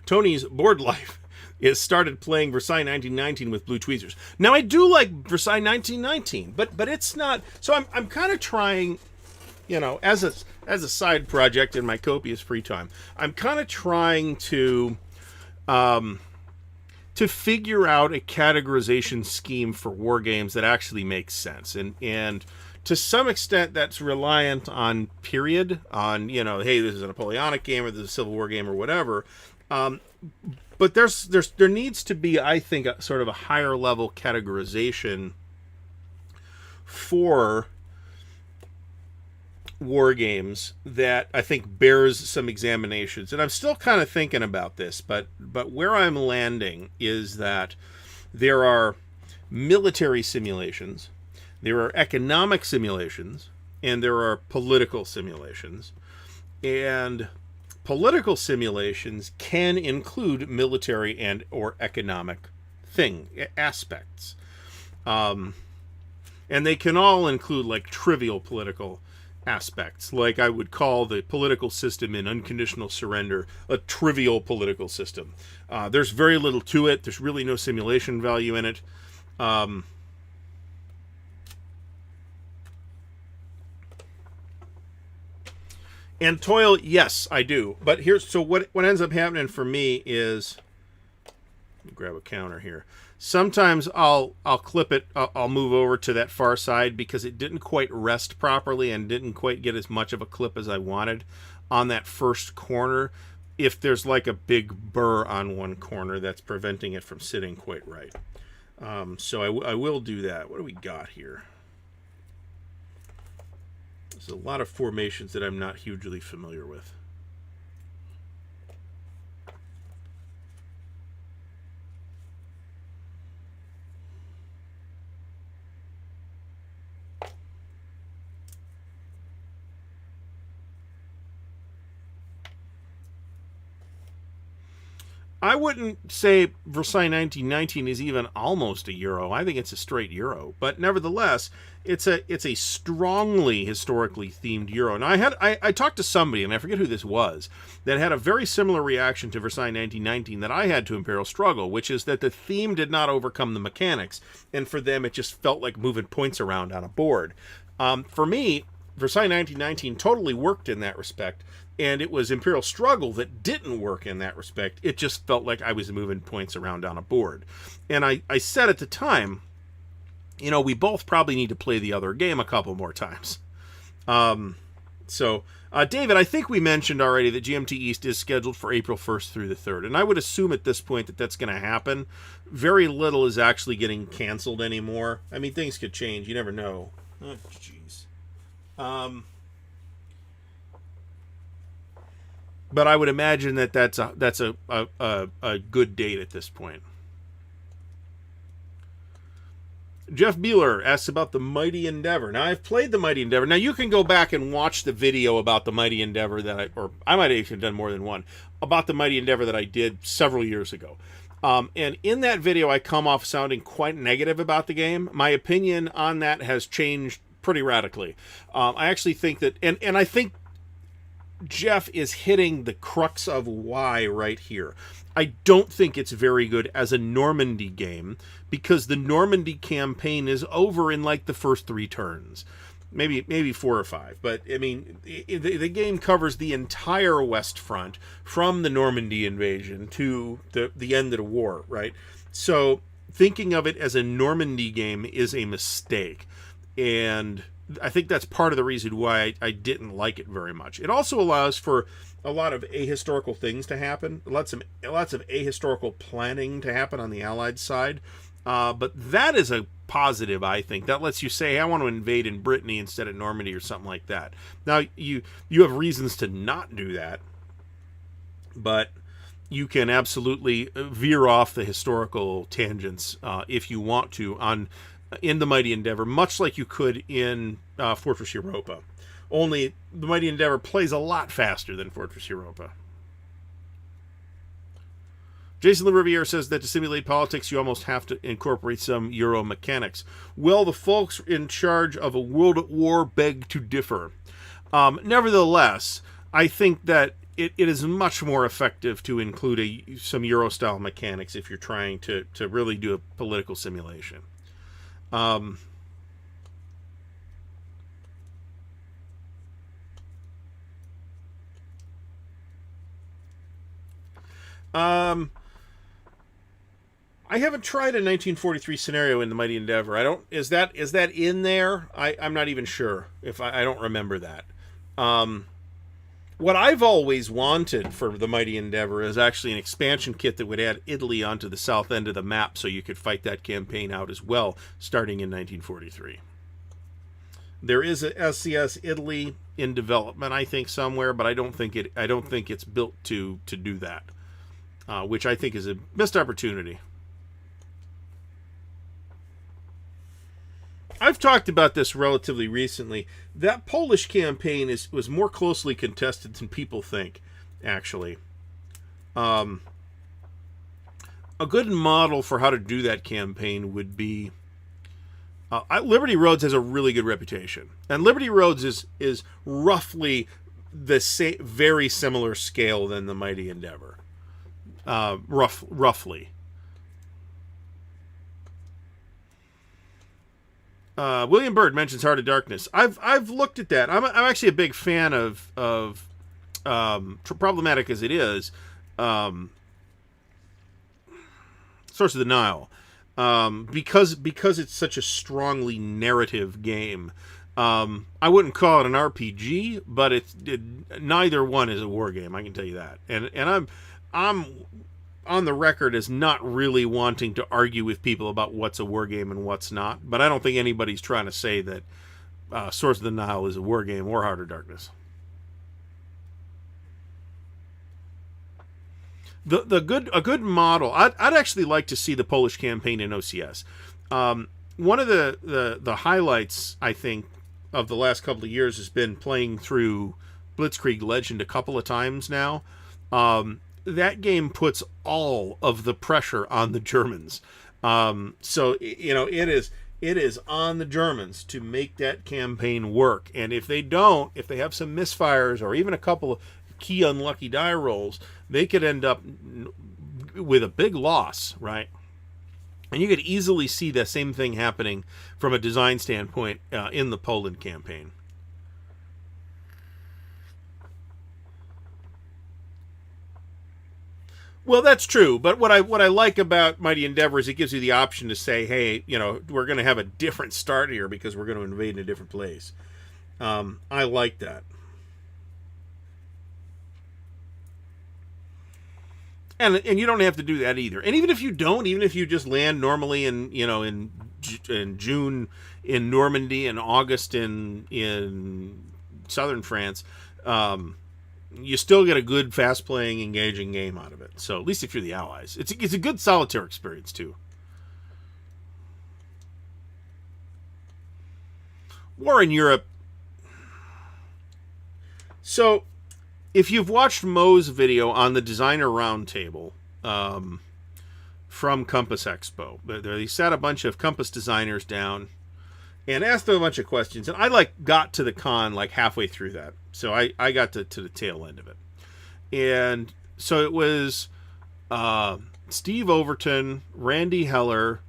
Tony's Board Life is started playing Versailles 1919 with Blue Tweezers. Now, I do like Versailles 1919, but it's not. So I'm kind of trying, as a side project in my copious free time, I'm kind of trying to figure out a categorization scheme for war games that actually makes sense, and to some extent that's reliant on period, on hey, this is a Napoleonic game or this is a Civil War game or whatever. But there needs to be, I think, a sort of a higher level categorization for war games that I think bears some examinations. And I'm still kind of thinking about this, but where I'm landing is that there are military simulations, there are economic simulations, and there are political simulations. And political simulations can include military and or economic aspects. And they can all include like trivial political aspects. Like I would call the political system in Unconditional Surrender a trivial political system. There's very little to it. There's really no simulation value in it. And toil, yes, I do. But here's so what ends up happening for me is, let me grab a counter here. Sometimes I'll clip it. I'll move over to that far side because it didn't quite rest properly and didn't quite get as much of a clip as I wanted on that first corner. If there's like a big burr on one corner that's preventing it from sitting quite right. So I will do that. What do we got here? There's a lot of formations that I'm not hugely familiar with. I wouldn't say Versailles 1919 is even almost a Euro. I think it's a straight Euro, but nevertheless, it's a strongly historically themed Euro. And I talked to somebody, and I forget who this was, that had a very similar reaction to Versailles 1919 that I had to Imperial Struggle, which is that the theme did not overcome the mechanics, and for them it just felt like moving points around on a board. For me, Versailles 1919 totally worked in that respect. And it was Imperial Struggle that didn't work in that respect. It just felt like I was moving points around on a board. And I said at the time, you know, we both probably need to play the other game a couple more times. David, I think we mentioned already that GMT East is scheduled for April 1st through the 3rd. And I would assume at this point that that's going to happen. Very little is actually getting canceled anymore. I mean, things could change. You never know. Oh, jeez. But I would imagine that that's a good date at this point. Jeff Beeler asks about the Mighty Endeavor. Now, I've played the Mighty Endeavor. Now, you can go back and watch the video about the Mighty Endeavor or I might have even done more than one, about the Mighty Endeavor that I did several years ago. And in that video, I come off sounding quite negative about the game. My opinion on that has changed pretty radically. I actually think that, and I think Jeff is hitting the crux of why right here. I don't think it's very good as a Normandy game because the Normandy campaign is over in like the first 3 turns. Maybe 4 or 5. But, I mean, the game covers the entire West Front from the Normandy invasion to the end of the war, right? So thinking of it as a Normandy game is a mistake. And I think that's part of the reason why I didn't like it very much. It also allows for a lot of ahistorical things to happen, lots of ahistorical planning to happen on the Allied side. But that is a positive, I think. That lets you say, hey, I want to invade in Brittany instead of Normandy or something like that. Now, you have reasons to not do that, but you can absolutely veer off the historical tangents if you want to in the Mighty Endeavor, much like you could in Fortress Europa. Only the Mighty Endeavor plays a lot faster than Fortress Europa. Jason LeRiviere says that to simulate politics, you almost have to incorporate some Euro mechanics. Well, the folks in charge of a world at war beg to differ. Nevertheless, I think that it is much more effective to include some Euro-style mechanics if you're trying to really do a political simulation. I haven't tried a 1943 scenario in the Mighty Endeavor. Is that in there? I'm not even sure if I don't remember that. What I've always wanted for the Mighty Endeavor is actually an expansion kit that would add Italy onto the south end of the map so you could fight that campaign out as well, starting in 1943. There is a SCS Italy in development, I think, somewhere, but I don't think it's built to do that, which I think is a missed opportunity. I've talked about this relatively recently. That Polish campaign was more closely contested than people think, actually. A good model for how to do that campaign would be... Liberty Roads has a really good reputation. And Liberty Roads is roughly the very similar scale than the Mighty Endeavor. Roughly. William Bird mentions Heart of Darkness. I've looked at that. I'm actually a big fan of problematic as it is, Source of the Nile, because it's such a strongly narrative game. I wouldn't call it an RPG, but neither one is a war game. I can tell you that. And I'm on the record as not really wanting to argue with people about what's a war game and what's not. But I don't think anybody's trying to say that Source of the Nile is a war game or Heart of Darkness. A good model. I'd actually like to see the Polish campaign in OCS. One of the highlights, I think, of the last couple of years has been playing through Blitzkrieg Legend a couple of times now. That game puts all of the pressure on the Germans. So it is on the Germans to make that campaign work. And if they don't, if they have some misfires or even a couple of key unlucky die rolls, they could end up with a big loss, right? And you could easily see the same thing happening from a design standpoint in the Poland campaign. Well, that's true, but what I like about Mighty Endeavor is it gives you the option to say, hey, we're going to have a different start here because we're going to invade in a different place. I like that. And you don't have to do that either. And even if you don't, even if you just land normally in June in Normandy and August in southern France, you still get a good, fast-playing, engaging game out of it. So at least if you're the Allies, it's a good solitaire experience too. War in Europe. So, if you've watched Mo's video on the Designer Roundtable from Compass Expo, he sat a bunch of Compass designers down and asked them a bunch of questions. And I got to the con halfway through that. So I got to the tail end of it. And so it was Steve Overton, Randy Heller,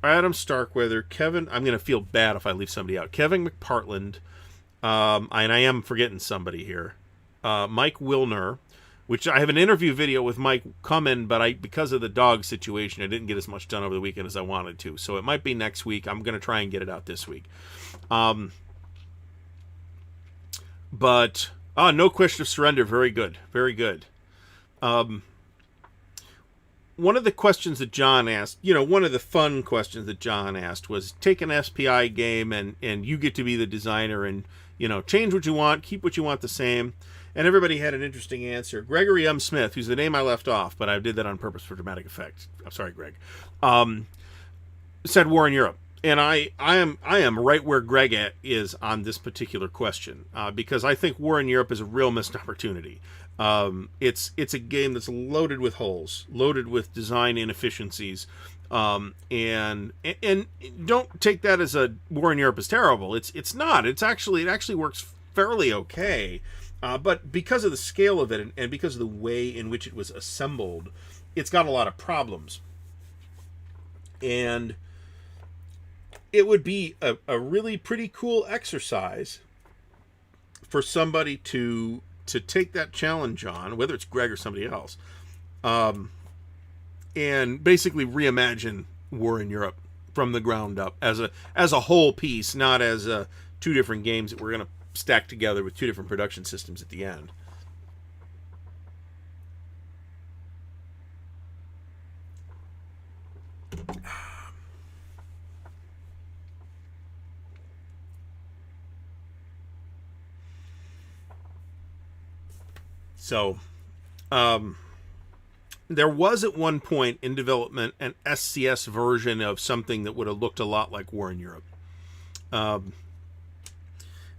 Adam Starkweather, Kevin, I'm going to feel bad if I leave somebody out, Kevin McPartland, and I am forgetting somebody here, Mike Wilner, which I have an interview video with Mike coming, but because of the dog situation, I didn't get as much done over the weekend as I wanted to. So it might be next week. I'm going to try and get it out this week. But No Question of Surrender, very good. Very good. One of the questions that John asked, one of the fun questions that John asked was take an SPI game and you get to be the designer and, change what you want, keep what you want the same. And everybody had an interesting answer. Gregory M. Smith, who's the name I left off, but I did that on purpose for dramatic effect. I'm sorry, Greg. Said War in Europe. And I am right where Greg is on this particular question, because I think War in Europe is a real missed opportunity. It's a game that's loaded with holes, loaded with design inefficiencies, and don't take that as a War in Europe is terrible. It's not. It actually works fairly okay, but because of the scale of it and because of the way in which it was assembled, it's got a lot of problems. And it would be a really pretty cool exercise for somebody to take that challenge on, whether it's Greg or somebody else, and basically reimagine War in Europe from the ground up as a whole piece, not as two different games that we're going to stack together with two different production systems at the end. So, there was at one point in development an SCS version of something that would have looked a lot like War in Europe. And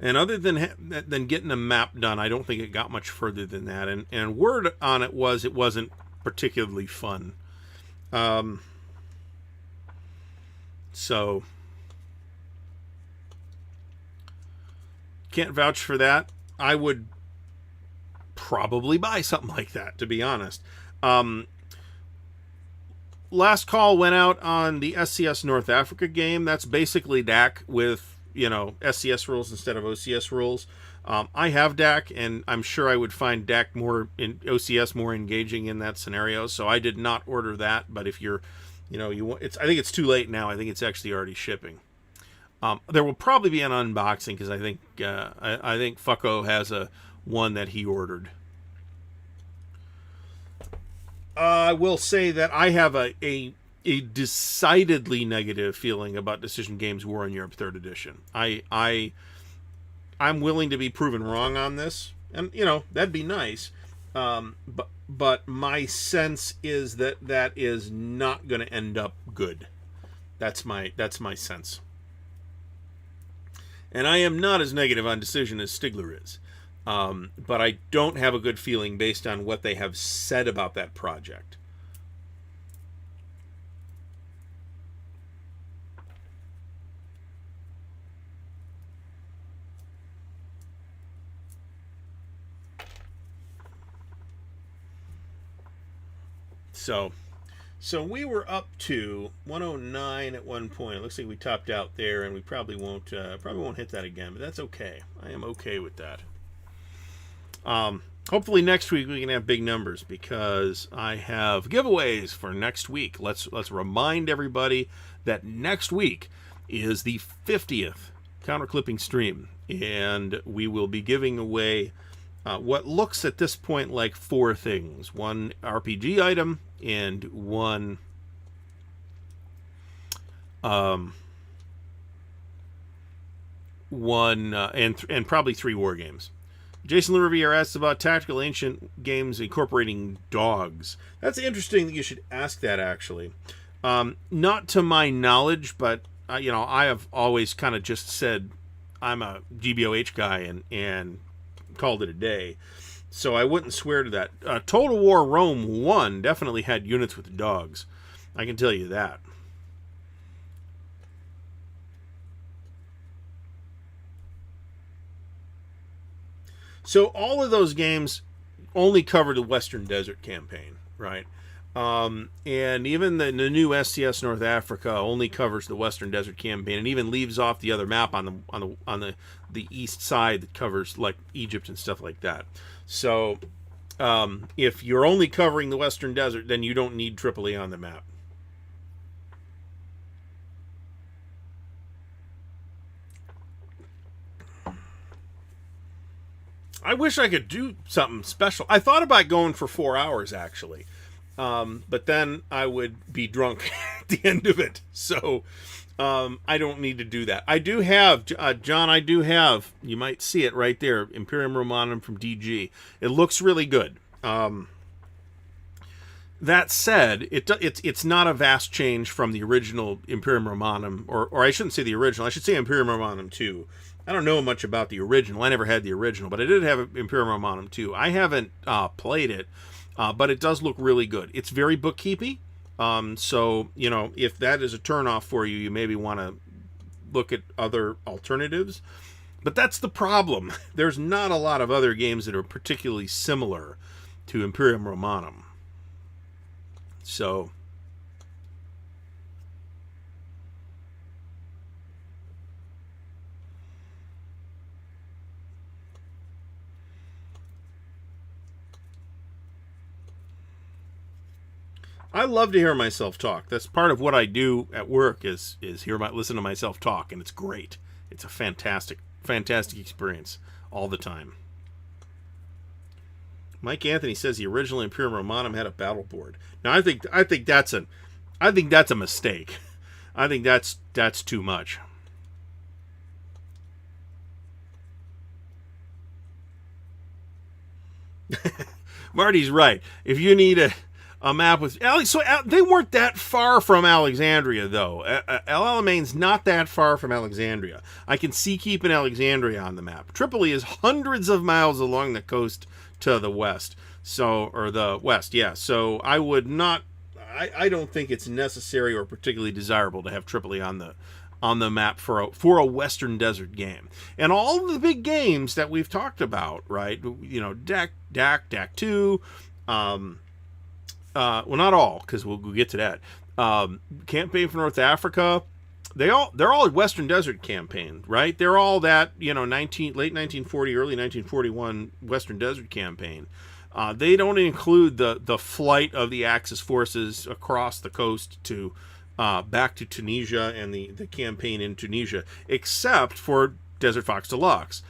other than getting a map done, I don't think it got much further than that. And word on it wasn't particularly fun. So, can't vouch for that. I would probably buy something like that, to be honest. Last call went out on the SCS North Africa game. That's basically DAC with, SCS rules instead of OCS rules. I have DAC, and I'm sure I would find DAC more in OCS more engaging in that scenario. So I did not order that. But if you're, you want, I think it's too late now. I think it's actually already shipping. There will probably be an unboxing because I think Fucko has a one that he ordered. I will say that I have a decidedly negative feeling about Decision Games War in Europe 3rd Edition. I'm willing to be proven wrong on this, and that'd be nice. But my sense is that is not going to end up good. That's my sense. And I am not as negative on Decision as Stigler is. But I don't have a good feeling based on what they have said about that project. So we were up to 109 at one point. It looks like we topped out there, and we probably won't hit that again. But that's okay. I am okay with that. Hopefully next week we can have big numbers because I have giveaways for next week. Let's remind everybody that next week is the 50th counterclipping stream, and we will be giving away what looks at this point like 4 things: one RPG item and one and probably 3 war games. Jason Riviere asks about tactical ancient games incorporating dogs. That's interesting that you should ask that, actually. Not to my knowledge, but I have always kind of just said I'm a GBOH guy and called it a day. So I wouldn't swear to that. Total War Rome 1 definitely had units with dogs. I can tell you that. So all of those games only cover the Western Desert campaign, right? And even the new SCS North Africa only covers the Western Desert campaign, and even leaves off the other map on the east side that covers like Egypt and stuff like that. So if you're only covering the Western Desert, then you don't need Tripoli on the map. I wish I could do something special. I thought about going for 4 hours, actually. But then I would be drunk at the end of it. So I don't need to do that. I do have, John, you might see it right there, Imperium Romanum from DG. It looks really good. That said, it's not a vast change from the original Imperium Romanum, or I shouldn't say the original. I should say Imperium Romanum 2. I don't know much about the original. I never had the original, but I did have Imperium Romanum 2. I haven't played it, but it does look really good. It's very bookkeepy, so if that is a turnoff for you, you maybe want to look at other alternatives. But that's the problem. There's not a lot of other games that are particularly similar to Imperium Romanum. So I love to hear myself talk. That's part of what I do at work is listen to myself talk, and it's great. It's a fantastic experience all the time. Mike Anthony says the original Imperium Romanum had a battle board. Now I think that's a mistake. I think that's too much. Marty's right. If you need a map with they weren't that far from Alexandria, though. El Alameин's not that far from Alexandria. I can see keeping Alexandria on the map. Tripoli is hundreds of miles along the coast to the west, or the west, yeah. So I would not. I don't think it's necessary or particularly desirable to have Tripoli on the map for a Western Desert game. And all the big games that we've talked about, right? DAC 2. Well, not all, because we'll get to that. Campaign for North Africa, they're all Western Desert campaign, right? They're all that, late 1940, early 1941 Western Desert campaign. They don't include the flight of the Axis forces across the coast to back to Tunisia and the campaign in Tunisia, except for Desert Fox Deluxe,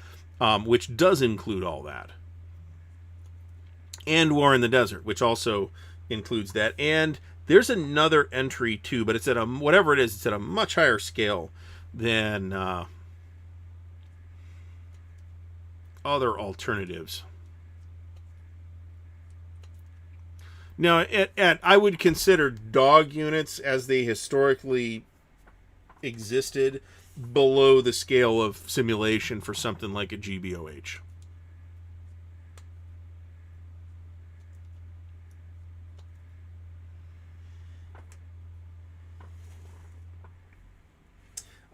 which does include all that, and War in the Desert, which also includes that. And there's another entry too, but it's at whatever it is, it's at a much higher scale than other alternatives. Now, I would consider dog units as they historically existed below the scale of simulation for something like a GBOH.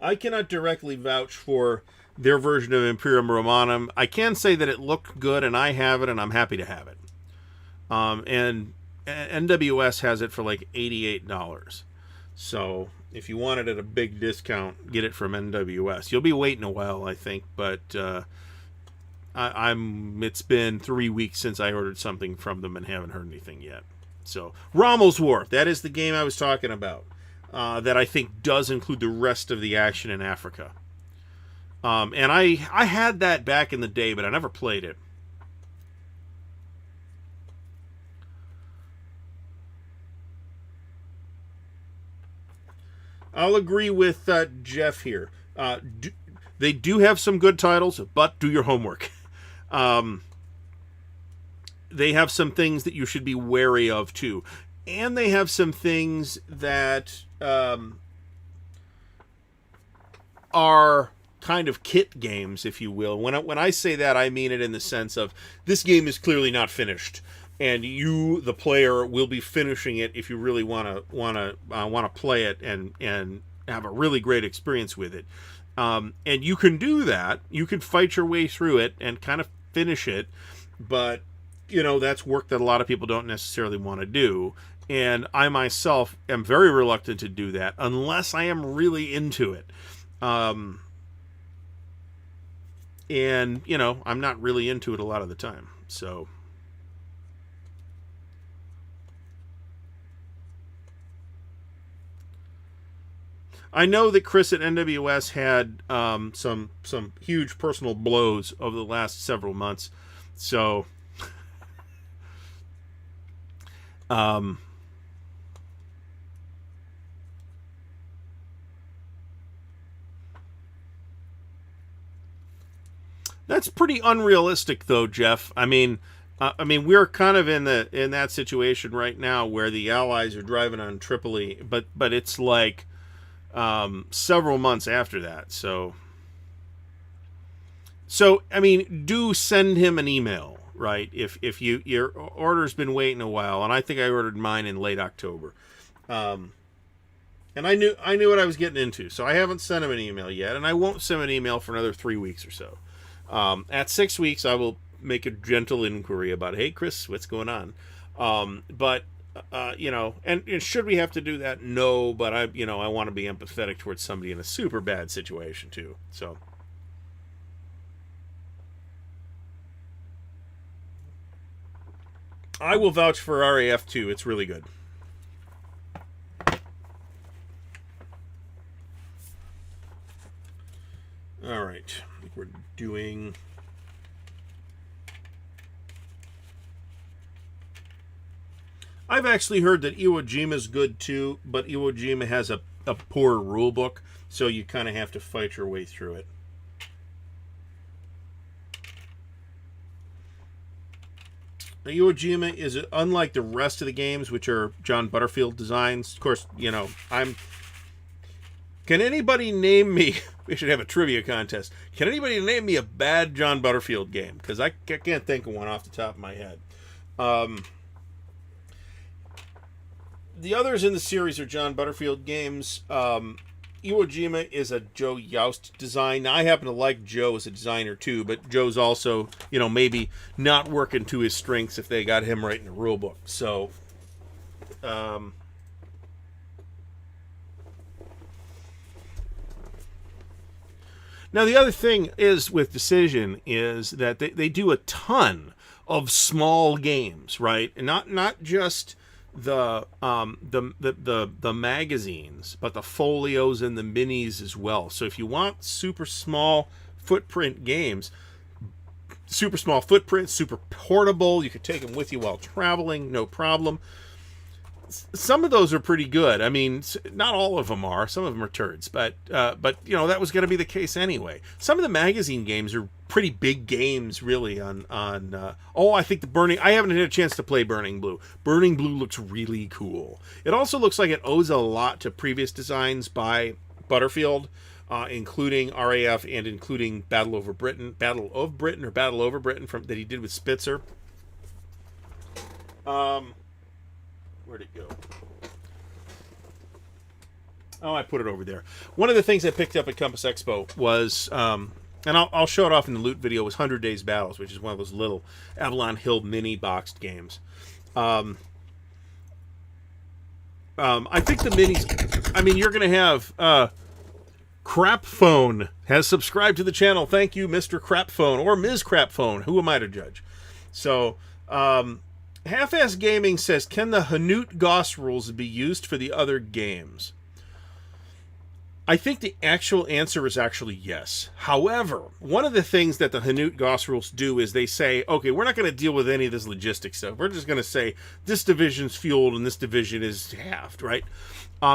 I cannot directly vouch for their version of Imperium Romanum. I can say that it looked good, and I have it, and I'm happy to have it. And NWS has it for like $88. So if you want it at a big discount, get it from NWS. You'll be waiting a while, I think, but it's been 3 weeks since I ordered something from them and haven't heard anything yet. So Rommel's War, that is the game I was talking about. That I think does include the rest of the action in Africa. And I had that back in the day, but I never played it. I'll agree with Jeff here. They do have some good titles, but do your homework. They have some things that you should be wary of, too. And they have some things that are kind of kit games, if you will. When I say that, I mean it in the sense of this game is clearly not finished, and you, the player, will be finishing it if you really want to play it and have a really great experience with it. And you can do that. You can fight your way through it and kind of finish it, but that's work that a lot of people don't necessarily want to do. And I myself am very reluctant to do that unless I am really into it. And, I'm not really into it a lot of the time. So I know that Chris at NWS had some huge personal blows over the last several months. So that's pretty unrealistic, though, Jeff. I mean, we're kind of in that situation right now where the Allies are driving on Tripoli, but it's like several months after that. So I mean, do send him an email, right? If your order's been waiting a while, and I think I ordered mine in late October, and I knew what I was getting into, so I haven't sent him an email yet, and I won't send him an email for another 3 weeks or so. At 6 weeks, I will make a gentle inquiry about, hey, Chris, what's going on? But and should we have to do that? No, but I want to be empathetic towards somebody in a super bad situation too. So I will vouch for RAF 2. It's really good. All right. I think we're doing... I've actually heard that Iwo Jima's good too, but Iwo Jima has a poor rule book, so you kind of have to fight your way through it. Now, Iwo Jima is unlike the rest of the games, which are John Butterfield designs. Of course, can anybody name me... We should have a trivia contest. Can anybody name me a bad John Butterfield game? Because I can't think of one off the top of my head. The others in the series are John Butterfield games. Iwo Jima is a Joe Youst design. Now, I happen to like Joe as a designer too, but Joe's also, maybe not working to his strengths if they got him right in the rule book. So, Now, the other thing is with Decision is that they do a ton of small games, right? And not just the magazines, but the folios and the minis as well. So if you want super small footprint games, super small footprint, super portable, you could take them with you while traveling, no problem. Some of those are pretty good. I mean, not all of them are. Some of them are turds, but you know, that was going to be the case anyway. Some of the magazine games are pretty big games, really. I think the Burning. I haven't had a chance to play Burning Blue. Burning Blue looks really cool. It also looks like it owes a lot to previous designs by Butterfield, including RAF and including Battle of Britain from that he did with Spitzer. Where'd it go? Oh, I put it over there. One of the things I picked up at Compass Expo was, and I'll show it off in the loot video, was 100 Days Battles, which is one of those little Avalon Hill mini boxed games. I think the minis, I mean, you're going to have, Crap Phone has subscribed to the channel. Thank you, Mr. Crap Phone, or Ms. Crap Phone. Who am I to judge? So, Half-Ass Gaming says, can the Hanut Goss rules be used for the other games? I think the actual answer is actually yes. However, one of the things that the Hanut Goss rules do is they say, okay, we're not going to deal with any of this logistic stuff. We're just going to say this division's fueled and this division is halved, right?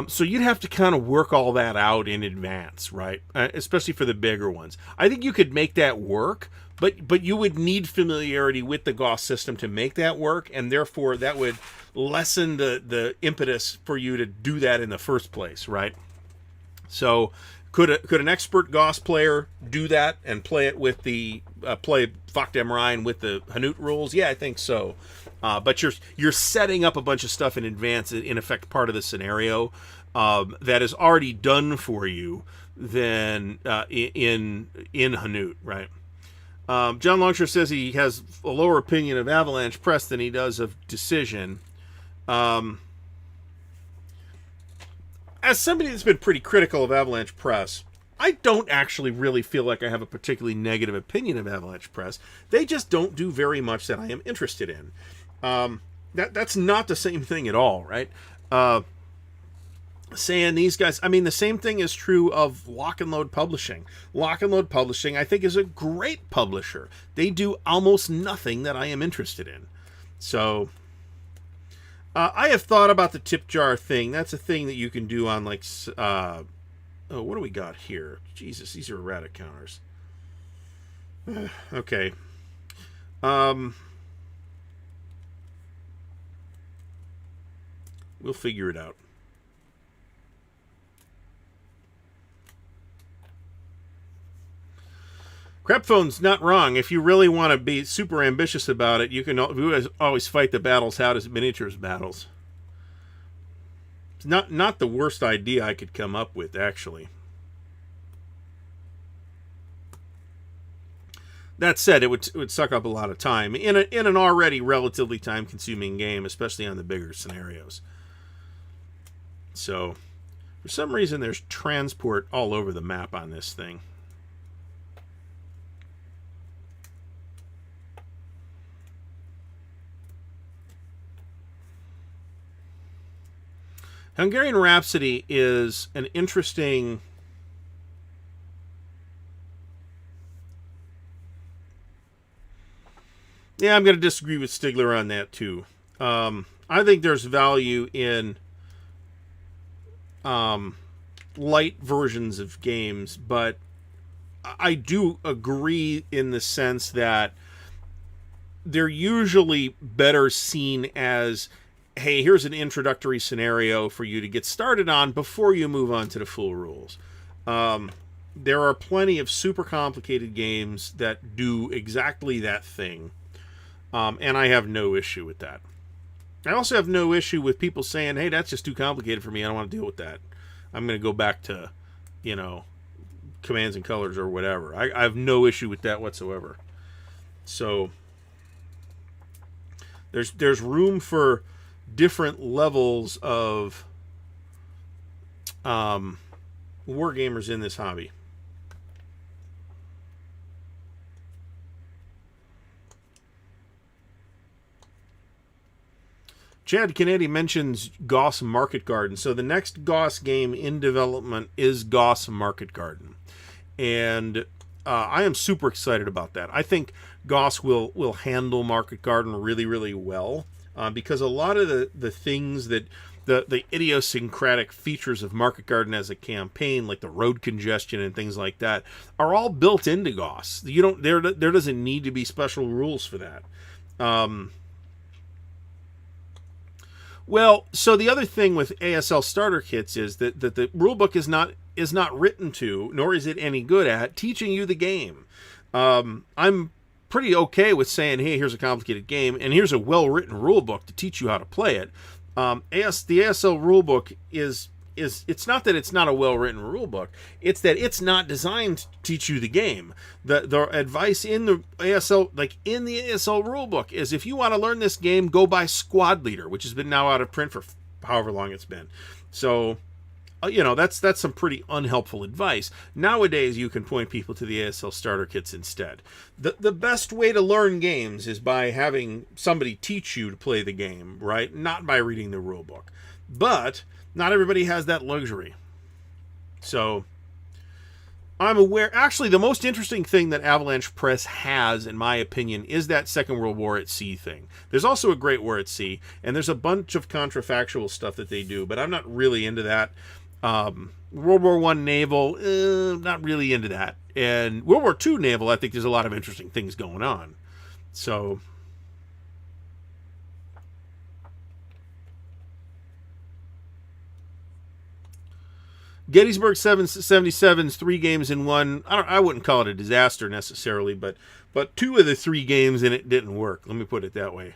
So you'd have to kind of work all that out in advance, right? Especially for the bigger ones. I think you could make that work, but you would need familiarity with the Goss system to make that work, and therefore that would lessen the impetus for you to do that in the first place, right? So could an expert Goss player do that and play it with the play Fok dem Rhein with the Hanut rules? Yeah, I think so. But you're setting up a bunch of stuff in advance, in effect part of the scenario that is already done for you then in Hanut, right? John Longshore says he has a lower opinion of Avalanche Press than he does of Decision. As somebody that's been pretty critical of Avalanche Press, I don't actually really feel like I have a particularly negative opinion of Avalanche Press. They just don't do very much that I am interested in. That's not the same thing at all, right? Saying these guys, I mean, the same thing is true of Lock and Load Publishing. Lock and Load Publishing, I think, is a great publisher. They do almost nothing that I am interested in. So, I have thought about the tip jar thing. That's a thing that you can do on, like, oh, what do we got here? Jesus, these are errata counters. Okay. We'll figure it out. Craphone's not wrong. If you really want to be super ambitious about it, you can always fight the battles out as miniatures battles. It's not the worst idea I could come up with, actually. That said, it would suck up a lot of time in an already relatively time-consuming game, especially on the bigger scenarios. So, for some reason, there's transport all over the map on this thing. Hungarian Rhapsody is an interesting... Yeah, I'm going to disagree with Stigler on that, too. I think there's value in light versions of games, but I do agree in the sense that they're usually better seen as, hey, here's an introductory scenario for you to get started on before you move on to the full rules. There are plenty of super complicated games that do exactly that thing, and I have no issue with that. I also have no issue with people saying, hey, that's just too complicated for me, I don't want to deal with that. I'm going to go back to, you know, Commands and Colors or whatever. I have no issue with that whatsoever. So, there's room for different levels of wargamers in this hobby. Chad Kennedy mentions Goss Market Garden. So the next Goss game in development is Goss Market Garden. And I am super excited about that. I think Goss will handle Market Garden really, really well, because a lot of the things that the idiosyncratic features of Market Garden as a campaign, like the road congestion and things like that, are all built into Goss. You don't there doesn't need to be special rules for that. Well, so the other thing with ASL starter kits is that the rulebook is not written to, nor is it any good at teaching you the game. I'm pretty okay with saying, hey, here's a complicated game, and here's a well-written rulebook to teach you how to play it. The ASL rulebook is it's not that it's not a well-written rulebook, it's that it's not designed to teach you the game. The advice in the ASL, like in the ASL rulebook, is if you want to learn this game, go buy Squad Leader, which has been now out of print for however long it's been. So, that's some pretty unhelpful advice. Nowadays, you can point people to the ASL starter kits instead. The best way to learn games is by having somebody teach you to play the game, right? Not by reading the rulebook. But not everybody has that luxury. So, I'm aware... Actually, the most interesting thing that Avalanche Press has, in my opinion, is that Second World War at Sea thing. There's also a Great War at Sea, and there's a bunch of contrafactual stuff that they do, but I'm not really into that. World War I naval, not really into that. And World War II naval, I think there's a lot of interesting things going on. So... Gettysburg 77's 3 games in one. I wouldn't call it a disaster necessarily, but 2 of the 3 games in it didn't work. Let me put it that way.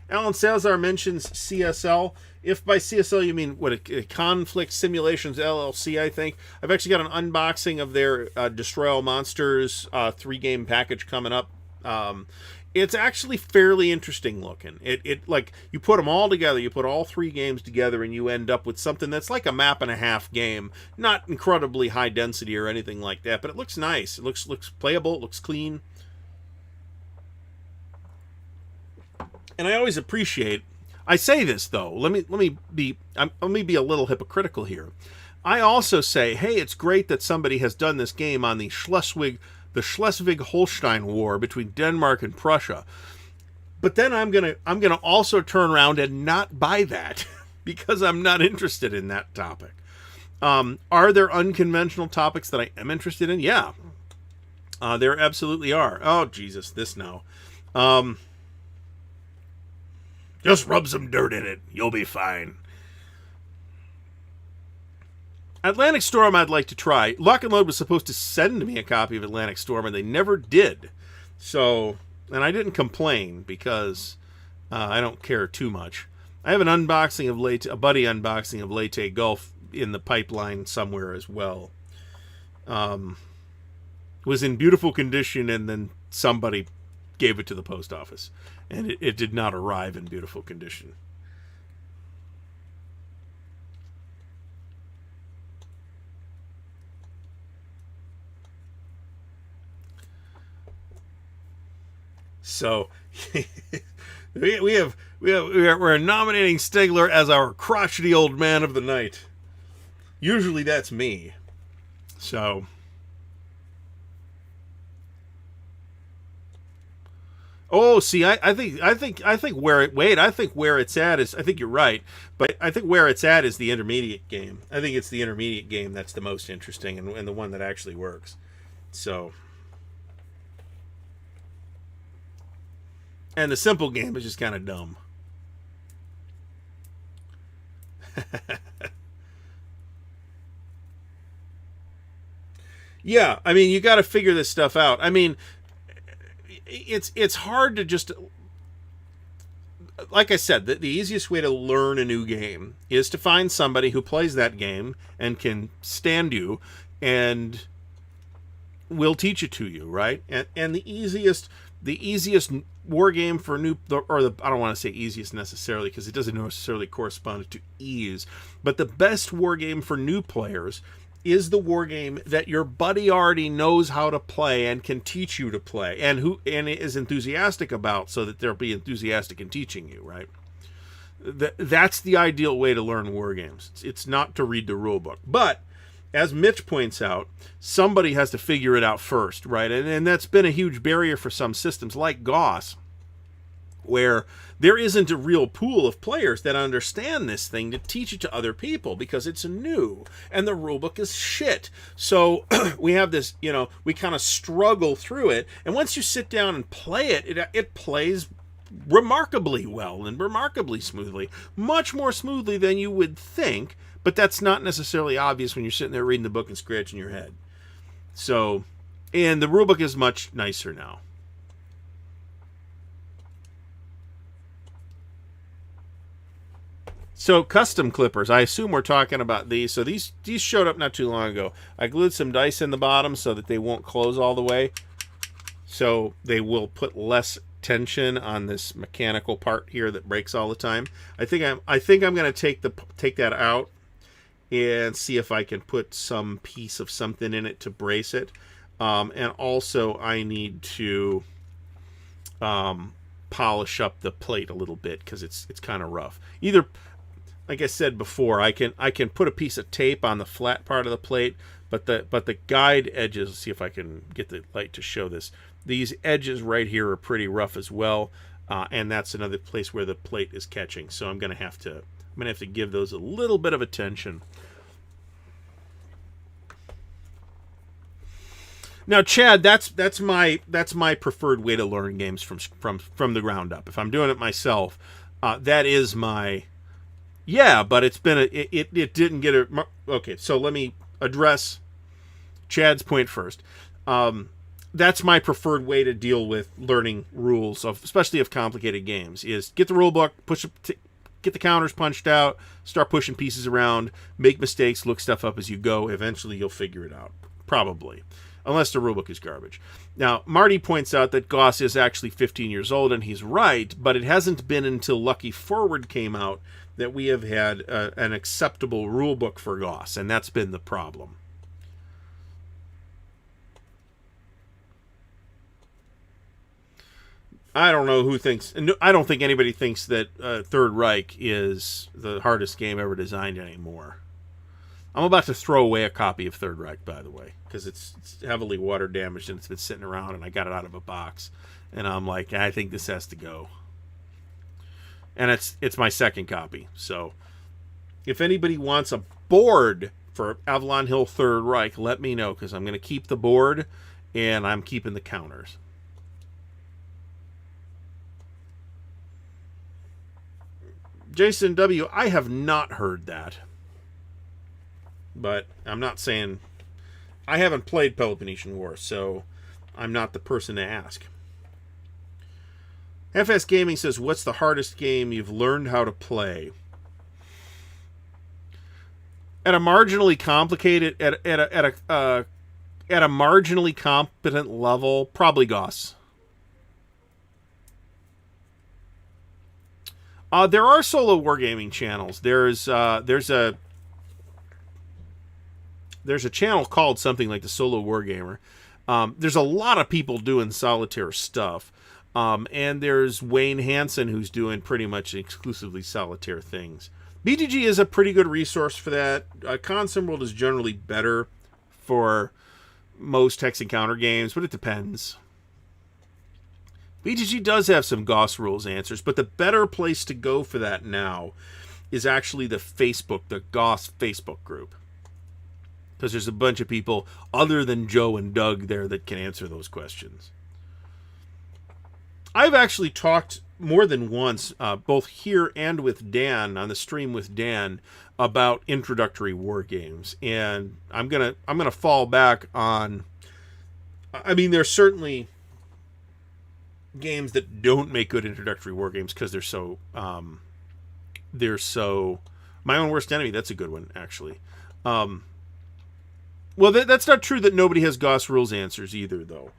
Alan Salazar mentions CSL. If by CSL you mean what, a Conflict Simulations LLC, I think. I've actually got an unboxing of their Destroy All Monsters 3-game package coming up. It's actually fairly interesting looking. It like, you put them all together, you put all 3 games together, and you end up with something that's like a map and a half game. Not incredibly high density or anything like that, but it looks nice. It looks playable, it looks clean. And I always appreciate... I say this though. Let me be a little hypocritical here. I also say, hey, it's great that somebody has done this game on the Schleswig-Holstein War between Denmark and Prussia. But then I'm gonna also turn around and not buy that because I'm not interested in that topic. Are there unconventional topics that I am interested in? Yeah, there absolutely are. Oh Jesus, this now. Just rub some dirt in it. You'll be fine. Atlantic Storm I'd like to try. Lock and Load was supposed to send me a copy of Atlantic Storm, and they never did. So, and I didn't complain because I don't care too much. I have an unboxing of a buddy unboxing of Leyte Gulf in the pipeline somewhere as well. Was in beautiful condition, and then somebody gave it to the post office, and it did not arrive in beautiful condition. So we're nominating Stegler as our crotchety old man of the night. Usually that's me. So see, I think where it's at is, I think you're right, but I think where it's at is the intermediate game. I think it's the intermediate game that's the most interesting and the one that actually works. So, and the simple game is just kind of dumb. Yeah, I mean, you got to figure this stuff out. I mean, it's hard to just, like I said, the easiest way to learn a new game is to find somebody who plays that game and can stand you and will teach it to you, right? And the easiest war game for new, or I don't want to say easiest necessarily because it doesn't necessarily correspond to ease, but the best war game for new players is the war game that your buddy already knows how to play and can teach you to play, and is enthusiastic about, so that they'll be enthusiastic in teaching you, right? That's the ideal way to learn war games. It's not to read the rule book. But as Mitch points out, somebody has to figure it out first, right? And that's been a huge barrier for some systems like Goss, where there isn't a real pool of players that understand this thing to teach it to other people, because it's new and the rulebook is shit. So we have this, we kind of struggle through it. And once you sit down and play it, it plays remarkably well and remarkably smoothly, much more smoothly than you would think. But that's not necessarily obvious when you're sitting there reading the book and scratching your head. So, and the rulebook is much nicer now. So custom clippers, I assume we're talking about these. So these showed up not too long ago. I glued some dice in the bottom so that they won't close all the way. So they will put less tension on this mechanical part here that breaks all the time. I think I'm going to take that out and see if I can put some piece of something in it to brace it. And also I need to polish up the plate a little bit, because it's kind of rough. Either, like I said before, I can put a piece of tape on the flat part of the plate, but the guide edges, let's see if I can get the light to show this. These edges right here are pretty rough as well, and that's another place where the plate is catching. So I'm gonna have to give those a little bit of attention. Now, Chad, that's my preferred way to learn games from the ground up. If I'm doing it myself, that is my. Yeah, but it's been it didn't get a. Okay, so let me address Chad's point first. That's my preferred way to deal with learning rules, especially of complicated games, is get the rule book, get the counters punched out, start pushing pieces around, make mistakes, look stuff up as you go. Eventually you'll figure it out, probably, unless the rulebook is garbage. Now, Marty points out that Goss is actually 15 years old, and he's right, but it hasn't been until Lucky Forward came out that we have had an acceptable rulebook for Goss, and that's been the problem. I don't know who thinks. I don't think anybody thinks that Third Reich is the hardest game ever designed anymore. I'm about to throw away a copy of Third Reich, by the way, because it's heavily water damaged and it's been sitting around, and I got it out of a box, and I'm like, I think this has to go. And it's my second copy. So if anybody wants a board for Avalon Hill Third Reich, let me know, because I'm going to keep the board and I'm keeping the counters. Jason W., I have not heard that. But I'm not saying... I haven't played Peloponnesian War, so I'm not the person to ask. FS Gaming says, what's the hardest game you've learned how to play? At a marginally complicated... At a marginally competent level, probably Goss. There are solo wargaming channels. There's a channel called something like the Solo Wargamer. There's a lot of people doing solitaire stuff. And there's Wayne Hansen, who's doing pretty much exclusively solitaire things. BGG is a pretty good resource for that. Consim World is generally better for most Hex and Counter games, but it depends. BGG does have some Goss rules answers, but the better place to go for that now is actually the Goss Facebook group. Because there's a bunch of people other than Joe and Doug there that can answer those questions. I've actually talked more than once, both here and with Dan, on the stream with Dan, about introductory war games. And I'm gonna fall back on... I mean, there's certainly games that don't make good introductory war games because they're so My Own Worst Enemy, that's a good one, actually. Well, that's not true that nobody has Goss rules answers either, though.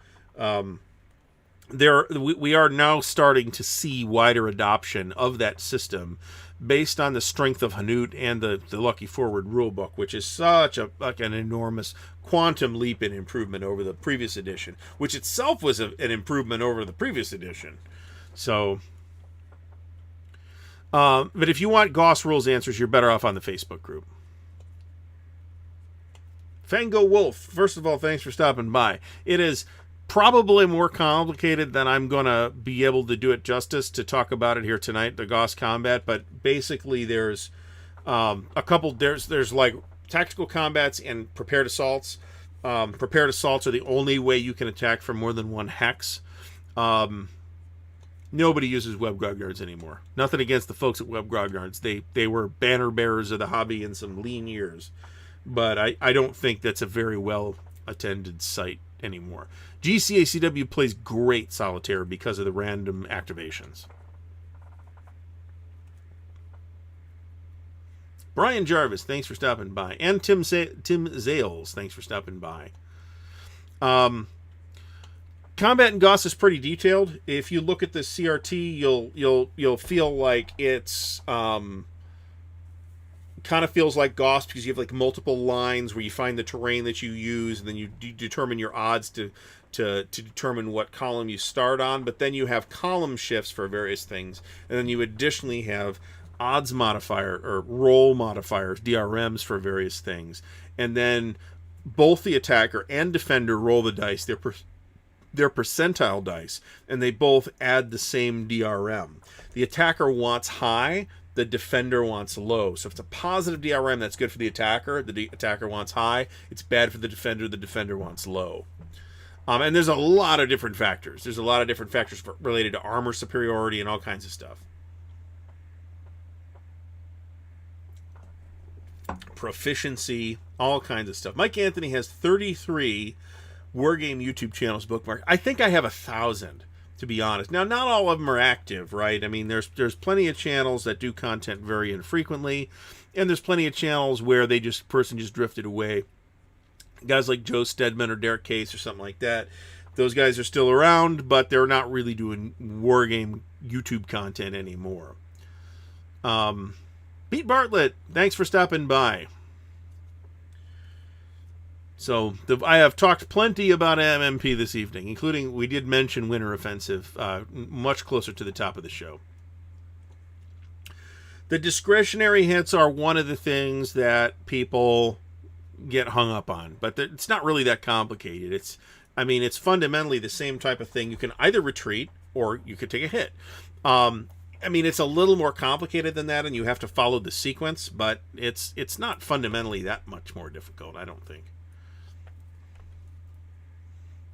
we are now starting to see wider adoption of that system based on the strength of Hanut and the Lucky Forward rulebook, which is such an enormous quantum leap in improvement over the previous edition, which itself was an improvement over the previous edition. So, but if you want Goss rules answers, you're better off on the Facebook group. Fango Wolf, first of all, thanks for stopping by. It is probably more complicated than I'm going to be able to do it justice to talk about it here tonight, the Goss combat, but basically there's a couple, there's like tactical combats and prepared assaults. Prepared assaults are the only way you can attack from more than one hex. Nobody uses web grognards anymore. Nothing against the folks at web grognards. They were banner bearers of the hobby in some lean years, but I don't think that's a very well attended site anymore. GCACW plays great solitaire because of the random activations. Brian Jarvis, thanks for stopping by. And Tim Zales, thanks for stopping by. Combat in Goss is pretty detailed. If you look at the CRT, you'll feel like it's kind of feels like Goss because you have like multiple lines where you find the terrain that you use, and then you determine your odds to determine what column you start on. But then you have column shifts for various things, and then you additionally have odds modifier or roll modifiers, DRMs, for various things. And then both the attacker and defender roll the dice. They're percentile dice, and they both add the same DRM. The attacker wants high, the defender wants low. So if it's a positive DRM, that's good for the attacker. The attacker wants high. It's bad for the defender wants low. And there's a lot of different factors. There's a lot of different factors related to armor superiority and all kinds of stuff. Proficiency, all kinds of stuff. Mike Anthony has 33 Wargame YouTube channels bookmarked. I think I have 1,000, to be honest. Now, not all of them are active, right? I mean, there's plenty of channels that do content very infrequently, and there's plenty of channels where person just drifted away. Guys like Joe Stedman or Derek Case or something like that. Those guys are still around, but they're not really doing Wargame YouTube content anymore. Pete Bartlett, thanks for stopping by. So I have talked plenty about MMP this evening, including we did mention Winter Offensive much closer to the top of the show. The discretionary hits are one of the things that people get hung up on, but it's not really that complicated. It's fundamentally the same type of thing. You can either retreat or you could take a hit. It's a little more complicated than that, and you have to follow the sequence, but it's not fundamentally that much more difficult, I don't think.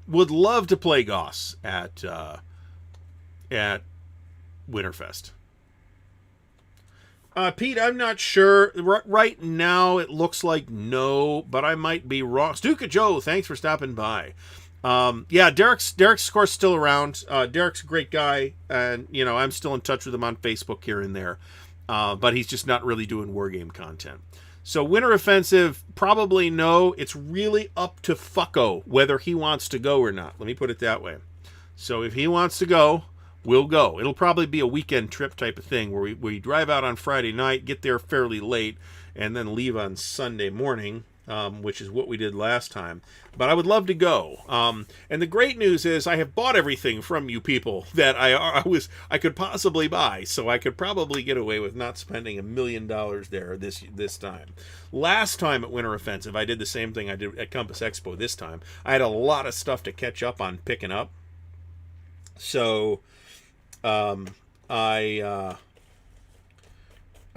Would love to play Goss at Winterfest. Pete, I'm not sure. Right now, it looks like no, but I might be wrong. Stuka Joe, thanks for stopping by. Derek's of course still around. Derek's a great guy, and I'm still in touch with him on Facebook here and there, but he's just not really doing Wargame content. So Winter Offensive, probably no. It's really up to Fucko whether he wants to go or not. Let me put it that way. So if he wants to go, we'll go. It'll probably be a weekend trip type of thing where we drive out on Friday night, get there fairly late, and then leave on Sunday morning, which is what we did last time. But I would love to go. And the great news is I have bought everything from you people that I could possibly buy, so I could probably get away with not spending $1 million there this time. Last time at Winter Offensive, I did the same thing I did at Compass Expo this time. I had a lot of stuff to catch up on picking up. So I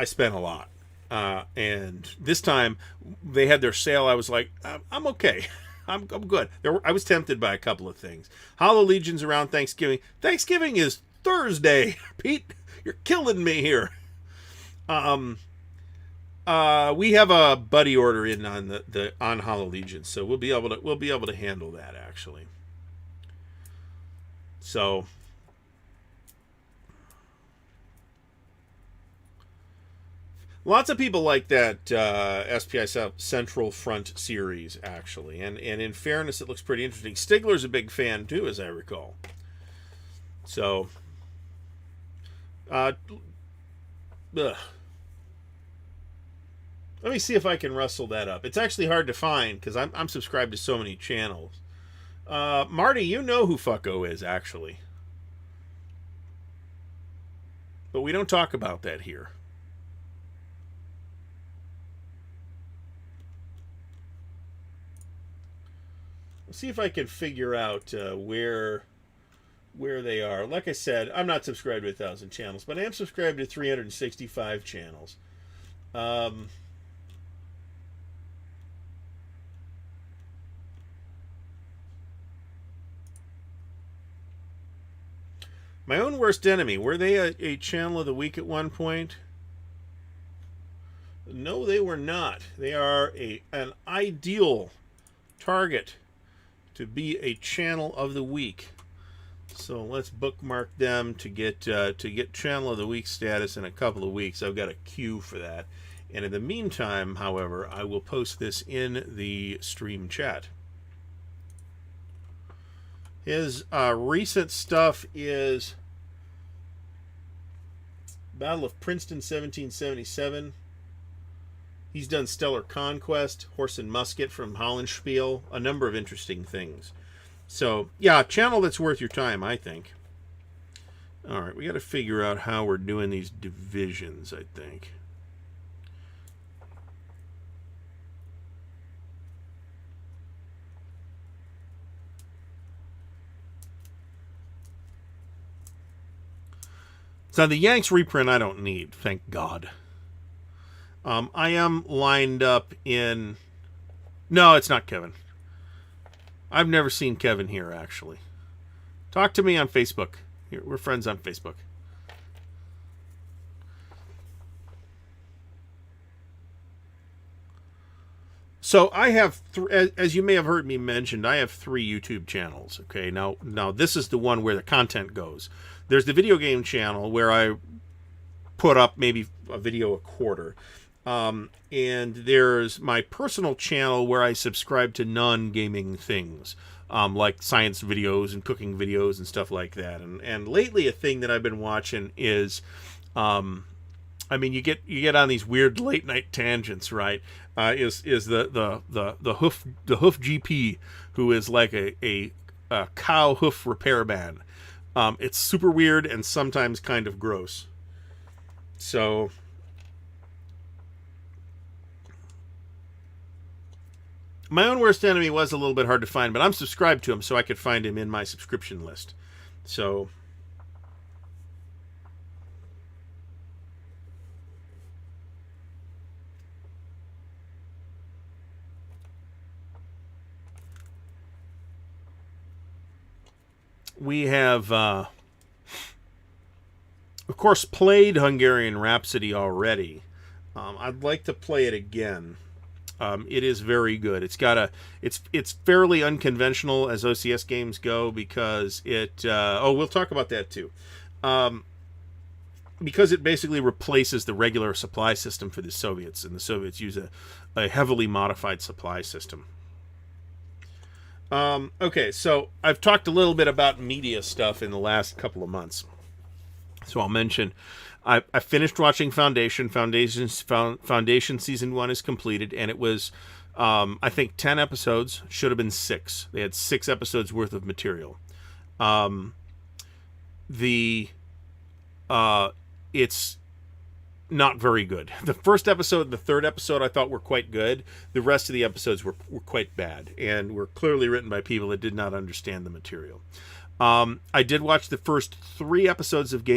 spent a lot. And this time they had their sale. I was like, I'm okay. I'm good. I was tempted by a couple of things. Hollow Legion's around Thanksgiving. Thanksgiving is Thursday. Pete, you're killing me here. We have a buddy order in on Hollow Legion, so we'll be able to handle that actually. So lots of people like that SPI Central Front series, actually. And in fairness, it looks pretty interesting. Stigler's a big fan, too, as I recall. So, uh, ugh. Let me see if I can rustle that up. It's actually hard to find because I'm subscribed to so many channels. Marty, you know who Fucko is, actually. But we don't talk about that here. Let's see if I can figure out where they are. Like I said, I'm not subscribed to 1,000 channels, but I am subscribed to 365 channels. My Own Worst Enemy, were they a channel of the week at one point? No, they were not. They are an ideal target to be a channel of the week. So let's bookmark them to get channel of the week status in a couple of weeks. I've got a queue for that. And in the meantime, however, I will post this in the stream chat. His recent stuff is Battle of Princeton 1777. He's done Stellar Conquest, Horse and Musket from Hollandspiel, a number of interesting things. So, yeah, a channel that's worth your time, I think. All right, we got to figure out how we're doing these divisions, I think. So the Yanks reprint I don't need, thank God. I am lined up in... No, it's not Kevin. I've never seen Kevin here, actually. Talk to me on Facebook. Here, we're friends on Facebook. So I have, as you may have heard me mention, I have 3 YouTube channels. Okay, now this is the one where the content goes. There's the video game channel where I put up maybe a video a quarter. And there's my personal channel where I subscribe to non-gaming things, like science videos and cooking videos and stuff like that. And lately a thing that I've been watching is, I mean, you get on these weird late night tangents, right? Is the hoof GP, who is like a cow hoof repair man. It's super weird and sometimes kind of gross. So My Own Worst Enemy was a little bit hard to find, but I'm subscribed to him, so I could find him in my subscription list. So we have, of course, played Hungarian Rhapsody already. I'd like to play it again. It is very good. It's fairly unconventional as OCS games go because it. We'll talk about that too. Because it basically replaces the regular supply system for the Soviets, and the Soviets use a heavily modified supply system. Okay, so I've talked a little bit about media stuff in the last couple of months. So I'll mention, I finished watching Foundation. Foundation Season 1 is completed, and it was, I think, 10 episodes. Should have been 6. They had 6 episodes worth of material. It's not very good. The first episode and the third episode I thought were quite good. The rest of the episodes were quite bad, and were clearly written by people that did not understand the material. I did watch the first 3 episodes of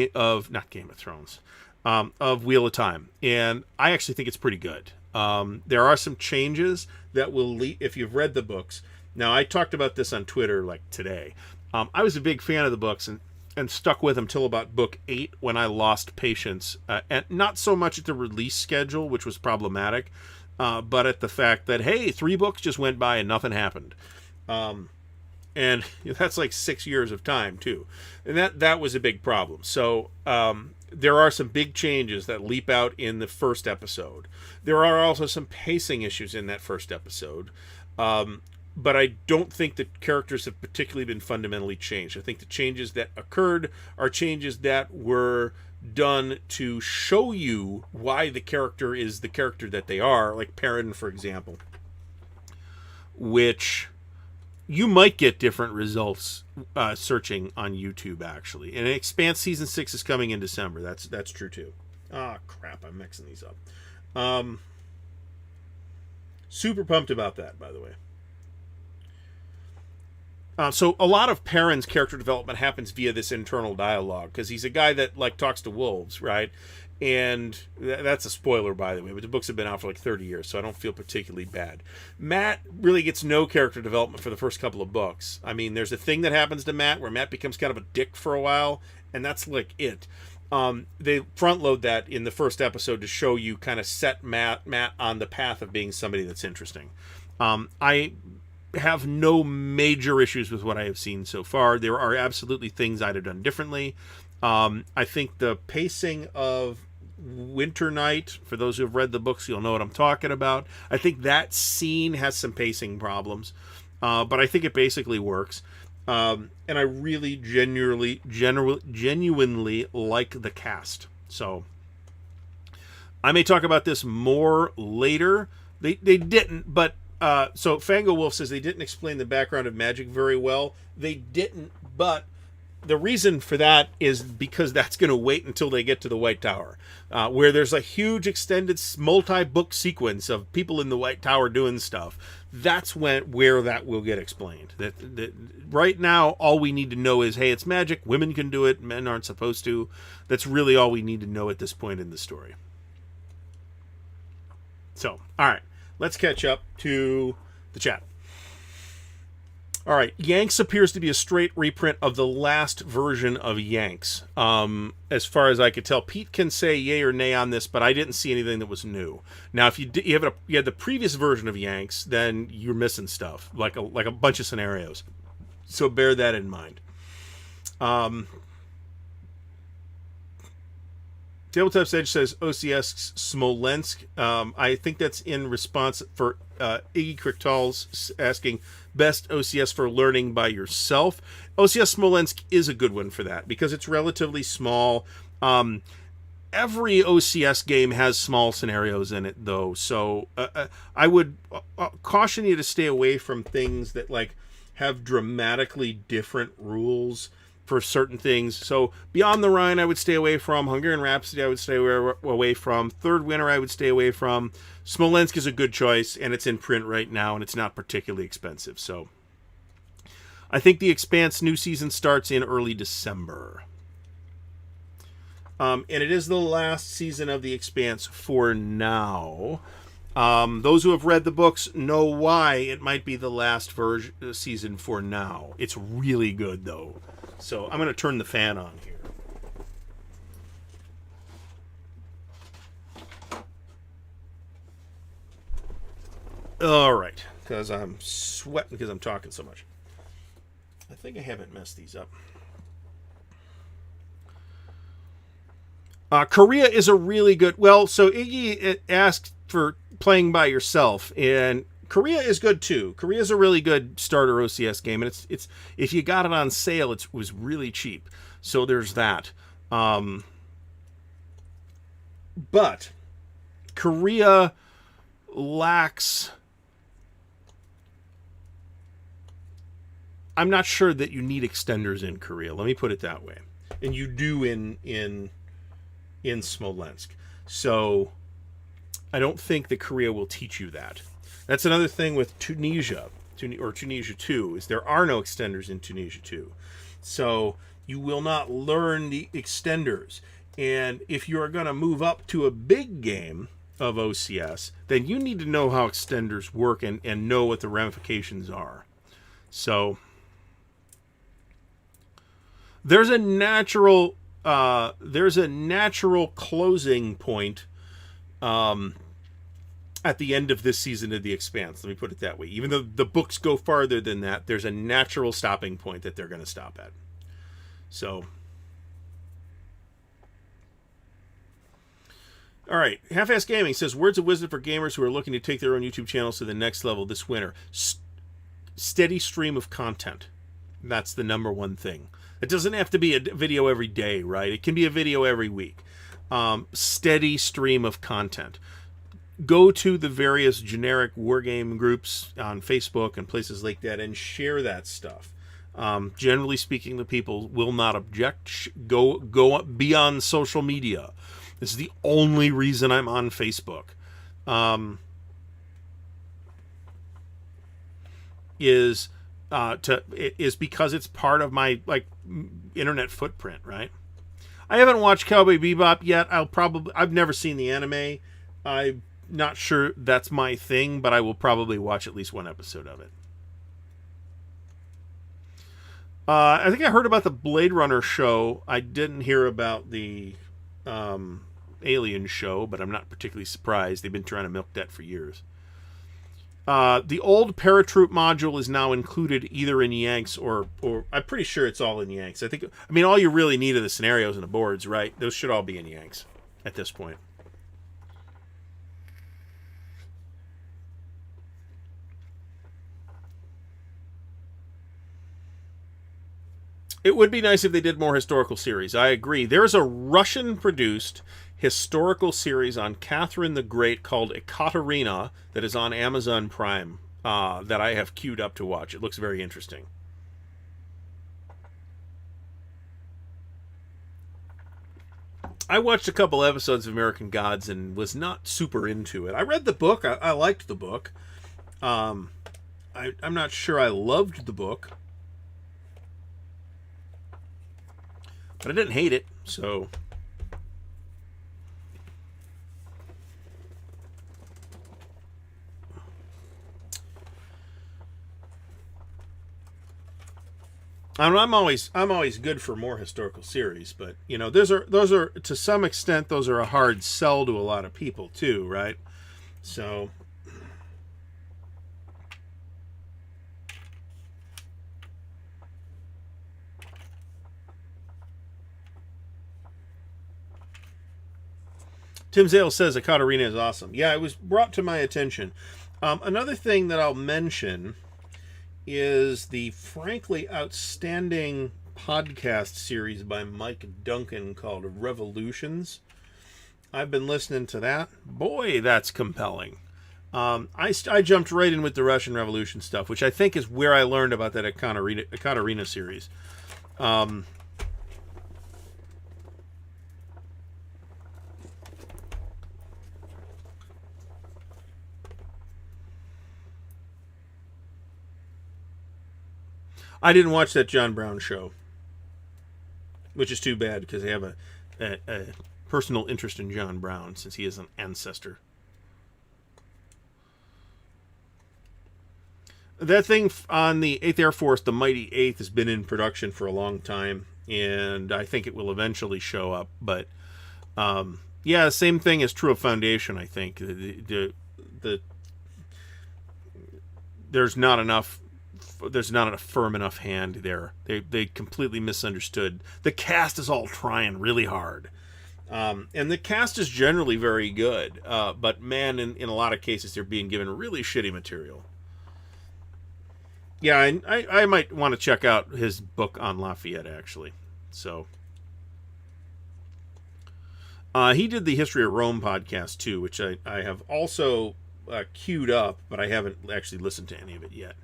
not Game of Thrones, of Wheel of Time, and I actually think it's pretty good. There are some changes that will lead, if you've read the books. Now, I talked about this on Twitter like today. I was a big fan of the books and stuck with them till about book 8 when I lost patience, and not so much at the release schedule, which was problematic, but at the fact that, hey, 3 books just went by and nothing happened. And that's like 6 years of time too, and that was a big problem. So there are some big changes that leap out in the first episode. There are also some pacing issues in that first episode, but I don't think the characters have particularly been fundamentally changed. I think the changes that occurred are changes that were done to show you why the character is the character that they are, like Perrin, for example, which you might get different results searching on YouTube, actually. And Expanse Season 6 is coming in December. That's true, too. Ah, crap, I'm mixing these up. Super pumped about that, by the way. So a lot of Perrin's character development happens via this internal dialogue, because he's a guy that like talks to wolves, right? And that's a spoiler, by the way, but the books have been out for like 30 years, so I don't feel particularly bad. Matt really gets no character development for the first couple of books. I mean, there's a thing that happens to Matt where Matt becomes kind of a dick for a while, and that's like it. They front load that in the first episode to show you, kind of set Matt on the path of being somebody that's interesting. I have no major issues with what I have seen so far. There are absolutely things I'd have done differently. I think the pacing of Winter Night, for those who have read the books, you'll know what I'm talking about. I think that scene has some pacing problems, but I think it basically works. And I really genuinely like the cast. So I may talk about this more later. They didn't, but so Fango Wolf says they didn't explain the background of magic very well. They didn't, but the reason for that is because that's going to wait until they get to the White Tower, where there's a huge extended multi-book sequence of people in the White Tower doing stuff. That's where that will get explained. That right now, all we need to know is, hey, it's magic. Women can do it. Men aren't supposed to. That's really all we need to know at this point in the story. So, all right. Let's catch up to the chat. All right, Yanks appears to be a straight reprint of the last version of Yanks. As far as I could tell, Pete can say yay or nay on this, but I didn't see anything that was new. Now, if you had the previous version of Yanks, then you're missing stuff, like a bunch of scenarios. So bear that in mind. Tabletop's Edge says OCS Smolensk. I think that's in response for Iggy Krichtal's asking best OCS for learning by yourself. OCS Smolensk is a good one for that because it's relatively small. Every OCS game has small scenarios in it, though, so I would caution you to stay away from things that like have dramatically different rules for certain things. So Beyond the Rhine I would stay away from. Hungarian Rhapsody I would stay away from. Third Winter I would stay away from. Smolensk is a good choice, and it's in print right now, and it's not particularly expensive. So I think the Expanse new season starts in early December. And it is the last season of the Expanse for now. Those who have read the books know why it might be the last season for now. It's really good, though. So I'm going to turn the fan on here. All right, because I'm sweating because I'm talking so much. I think I haven't messed these up. Korea is a really good... Well, so Iggy asked for playing by yourself, and Korea is good too. Korea is a really good starter OCS game, and it's if you got it on sale, it was really cheap. So there's that. But Korea lacks... I'm not sure that you need extenders in Korea. Let me put it that way. And you do in Smolensk. So I don't think that Korea will teach you that. That's another thing with Tunisia, or Tunisia 2, is there are no extenders in Tunisia 2. So you will not learn the extenders. And if you are going to move up to a big game of OCS, then you need to know how extenders work and know what the ramifications are. So there's a natural closing point at the end of this season of The Expanse. Let me put it that way. Even though the books go farther than that, there's a natural stopping point that they're going to stop at. So, all right. Half-Ass Gaming says, words of wisdom for gamers who are looking to take their own YouTube channels to the next level this winter. steady stream of content. That's the number one thing. It doesn't have to be a video every day, right? It can be a video every week. Steady stream of content. Go to the various generic wargame groups on Facebook and places like that and share that stuff. Generally speaking, the people will not object. Go be on social media. This is the only reason I'm on Facebook. Is because it's part of my internet footprint, right? I haven't watched Cowboy Bebop yet. I've never seen the anime. I'm not sure that's my thing, but I will probably watch at least one episode of it. I think I heard about the Blade Runner show. I didn't hear about the Alien show, but I'm not particularly surprised. They've been trying to milk that for years. The old Paratroop module is now included either in Yanks or I'm pretty sure it's all in Yanks. All you really need are the scenarios and the boards, right? Those should all be in Yanks at this point. It would be nice if they did more historical series. I agree. There's a Russian-produced historical series on Catherine the Great called Ekaterina that is on Amazon Prime that I have queued up to watch. It looks very interesting. I watched a couple episodes of American Gods and was not super into it. I read the book. I liked the book. I'm not sure I loved the book. But I didn't hate it, so... I'm always good for more historical series, but those are to some extent those are a hard sell to a lot of people too, right? So Tim Zale says Ekaterina is awesome. Yeah, it was brought to my attention. Another thing that I'll mention is the frankly outstanding podcast series by Mike Duncan called Revolutions. I've been listening to that. Boy, that's compelling. I jumped right in with the Russian Revolution stuff, which I think is where I learned about that Ekaterina series. I didn't watch that John Brown show, which is too bad because I have a personal interest in John Brown since he is an ancestor. That thing on the 8th Air Force, the Mighty 8th, has been in production for a long time, and I think it will eventually show up. But yeah, the same thing is true of Foundation. I think there's not enough firm enough hand there. They completely misunderstood. The cast is all trying really hard. And the cast is generally very good. But man, in a lot of cases, they're being given really shitty material. Yeah, I might want to check out his book on Lafayette, actually. So he did the History of Rome podcast, too, which I have also queued up, but I haven't actually listened to any of it yet.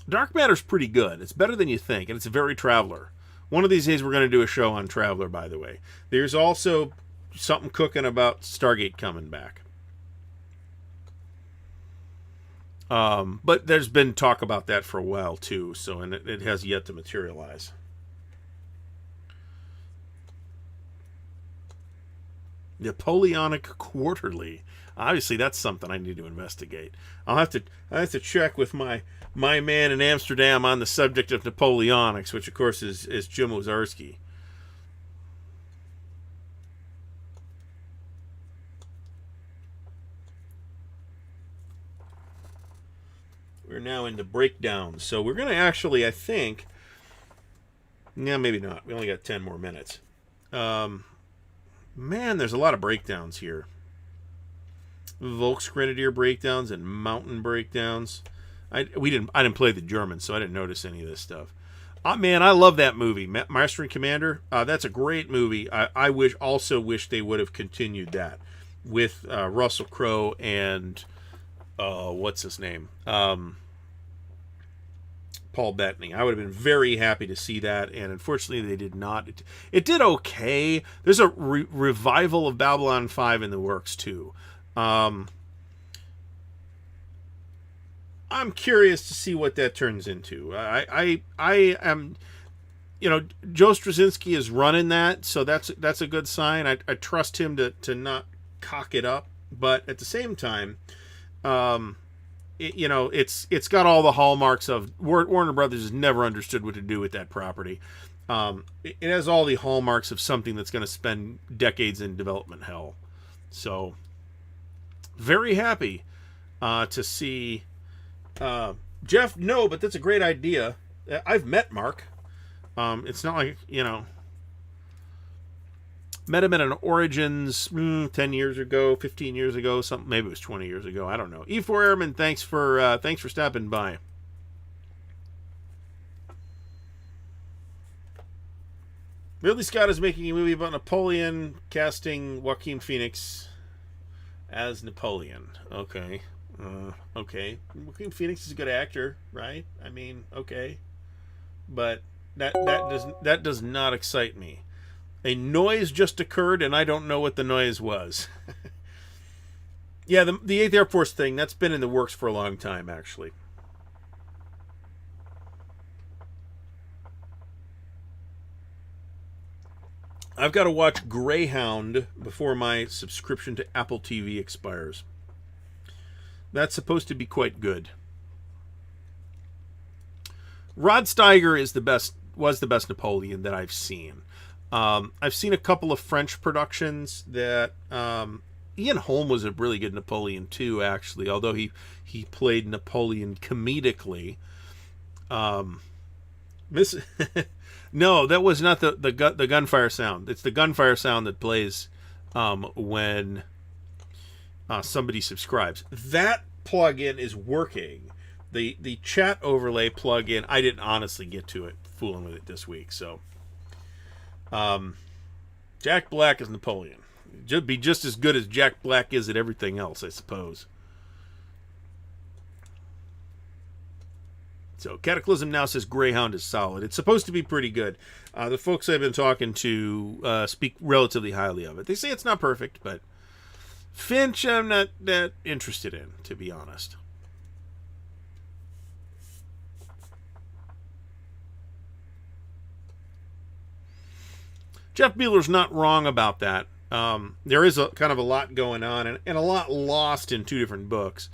Dark Matter's pretty good. It's better than you think, and it's very Traveler. One of these days we're going to do a show on Traveler, by the way. There's also something cooking about Stargate coming back. But there's been talk about that for a while, too, and it has yet to materialize. Napoleonic Quarterly. Obviously, that's something I need to investigate. I have to check with my man in Amsterdam on the subject of Napoleonics, which of course is Jim Ozarski. We're now into breakdowns, so we're going to actually, I think, yeah, maybe not. We only got 10 more minutes. Man, there's a lot of breakdowns here. Volksgrenadier breakdowns and mountain breakdowns. I didn't play the Germans, so I didn't notice any of this stuff. Man, I love that movie, Master and Commander. That's a great movie. I also wish they would have continued that with Russell Crowe and what's his name, Paul Bettany. I would have been very happy to see that, and unfortunately they did not. It did okay. There's a revival of Babylon 5 in the works too. I'm curious to see what that turns into. I am, Joe Straczynski is running that, so that's a good sign. I trust him to not cock it up, but at the same time, it's got all the hallmarks of Warner Brothers has never understood what to do with that property. It has all the hallmarks of something that's going to spend decades in development hell. So, very happy to see. Jeff, no, but that's a great idea. I've met Mark. It's not like, met him at an Origins 10 years ago, 15 years ago, something. Maybe it was 20 years ago. I don't know. E4 Airman, thanks for stopping by. Ridley Scott is making a movie about Napoleon, casting Joaquin Phoenix as Napoleon. Okay. Okay. Joaquin Phoenix is a good actor, right? I mean, okay. But that does not excite me. A noise just occurred, and I don't know what the noise was. Yeah, the 8th Air Force thing, that's been in the works for a long time, actually. I've got to watch Greyhound before my subscription to Apple TV expires. That's supposed to be quite good. Rod Steiger was the best Napoleon that I've seen. I've seen a couple of French productions that Ian Holm was a really good Napoleon too, actually, although he played Napoleon comedically. No, that was not the gunfire sound. It's the gunfire sound that plays when somebody subscribes. That plugin is working. The chat overlay plugin, I didn't honestly get to it, fooling with it this week. So, Jack Black is Napoleon. It'd be just as good as Jack Black is at everything else, I suppose. So, Cataclysm now says Greyhound is solid. It's supposed to be pretty good. The folks I've been talking to speak relatively highly of it. They say it's not perfect, but Finch I'm not that interested in, to be honest. Jeff Beeler's not wrong about that. There is a kind of a lot going on and a lot lost in two different books.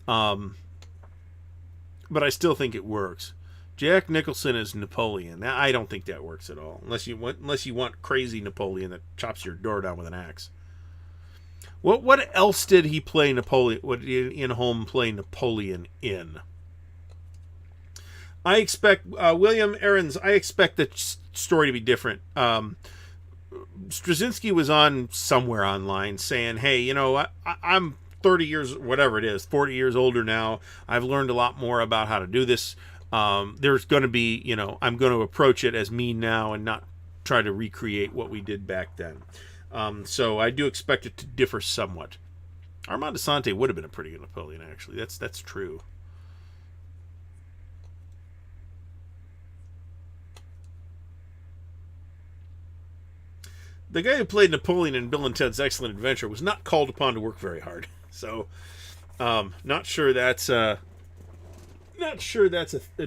But I still think it works. Jack Nicholson is Napoleon. I don't think that works at all, unless you want crazy Napoleon that chops your door down with an axe. What else did he play Napoleon? What did Ian Holm play Napoleon in? I expect William Aarons. I expect the story to be different. Straczynski was on somewhere online saying, "Hey, I'm 30 years, whatever it is, 40 years older now. I've learned a lot more about how to do this. There's going to be, I'm going to approach it as me now and not try to recreate what we did back then." So I do expect it to differ somewhat. Armand Asante would have been a pretty good Napoleon, actually. That's true. The guy who played Napoleon in Bill and Ted's Excellent Adventure was not called upon to work very hard. So, not sure that's a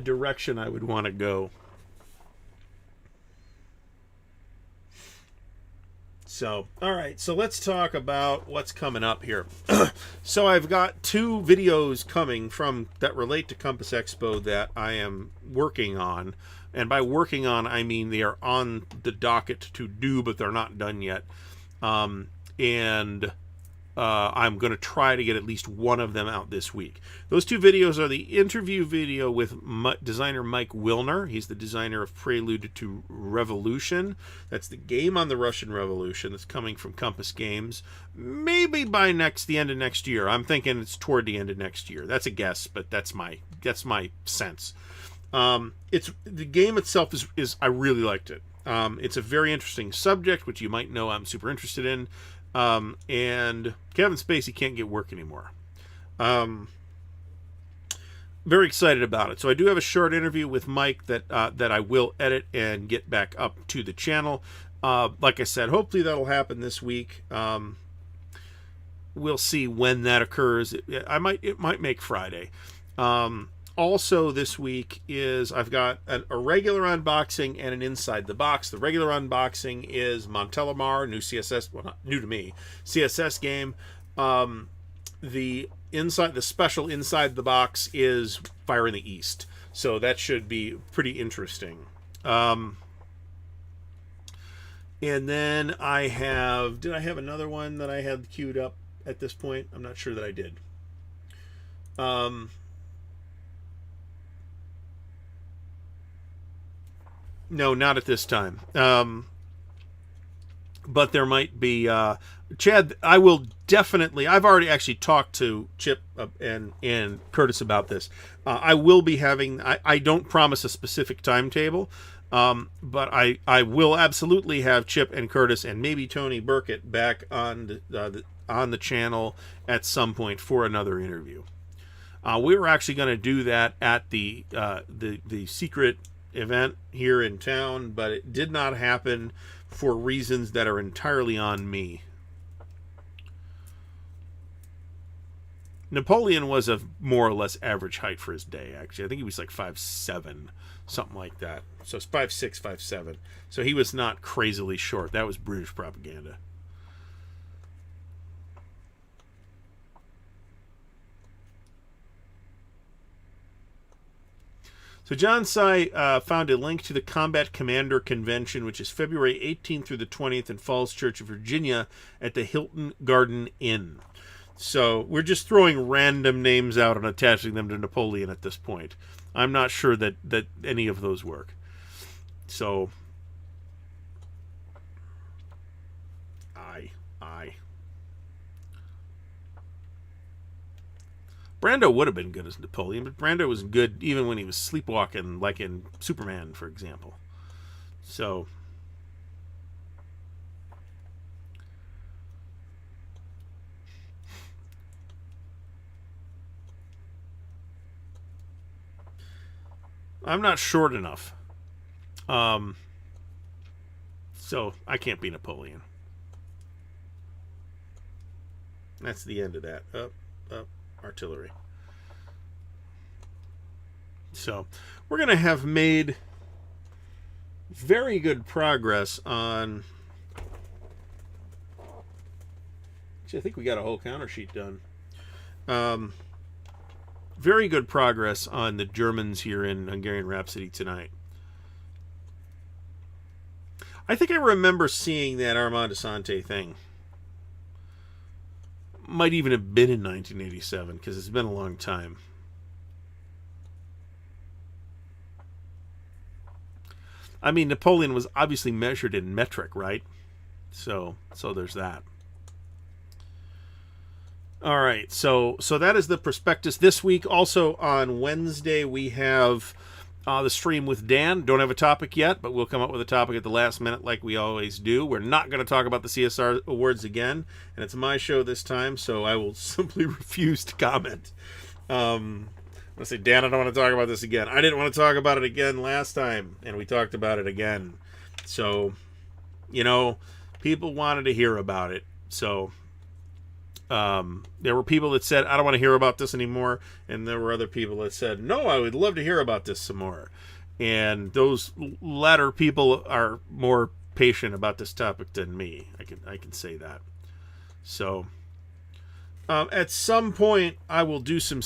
direction I would want to go. So, all right. So let's talk about what's coming up here. So I've got 2 videos coming that relate to Compass Expo that I am working on. And by working on, I mean they are on the docket to do, but they're not done yet. And I'm going to try to get at least one of them out this week. Those two videos are the interview video with designer Mike Wilner. He's the designer of Prelude to Revolution. That's the game on the Russian Revolution that's coming from Compass Games. Maybe by the end of next year. I'm thinking it's toward the end of next year. That's a guess, but that's my sense. It's the game itself is I really liked it. It's a very interesting subject, which you might know I'm super interested in. And Kevin Spacey can't get work anymore. Very excited about it. So I do have a short interview with Mike that I will edit and get back up to the channel. Like I said, hopefully that'll happen this week. We'll see when that occurs. It might make Friday. Also this week is I've got a regular unboxing and an inside the box. The regular unboxing is Montelamar, new CSS, well, not new to me, CSS game. The special inside the box is Fire in the East. So that should be pretty interesting. And then did I have another one that I had queued up at this point? I'm not sure that I did. No, not at this time. But there might be... Chad, I will definitely... I've already actually talked to Chip and Curtis about this. I will be having... I don't promise a specific timetable, but I will absolutely have Chip and Curtis and maybe Tony Burkett back on the channel at some point for another interview. We were actually going to do that at the secret event here in town, but it did not happen for reasons that are entirely on me. Napoleon was a more or less average height for his day, actually. I think he was like 5'7", something like that. So it's 5'6", 5'7". So he was not crazily short. That was British propaganda. So John Sy found a link to the Combat Commander Convention, which is February 18th through the 20th in Falls Church, Virginia, at the Hilton Garden Inn. So we're just throwing random names out and attaching them to Napoleon at this point. I'm not sure that any of those work. So, Brando would have been good as Napoleon, but Brando was good even when he was sleepwalking, like in Superman, for example. So, I'm not short enough. So I can't be Napoleon. That's the end of that. Up. Artillery. So we're going to have made very good progress on... Actually, I think we got a whole counter sheet done. Very good progress on the Germans here in Hungarian Rhapsody tonight. I think I remember seeing that Armand Asante thing. Might even have been in 1987, because it's been a long time. I mean, Napoleon was obviously measured in metric, right? So there's that. All right, so that is the prospectus this week. Also on Wednesday we have the stream with Dan. Don't have a topic yet, but we'll come up with a topic at the last minute like we always do. We're not going to talk about the CSR awards again, and it's my show this time, so I will simply refuse to comment. I'm going to say, Dan, I don't want to talk about this again. I didn't want to talk about it again last time, and we talked about it again. So, people wanted to hear about it. So, there were people that said, I don't want to hear about this anymore. And there were other people that said, no, I would love to hear about this some more. And those latter people are more patient about this topic than me. I can say that. So, At some point, I will do some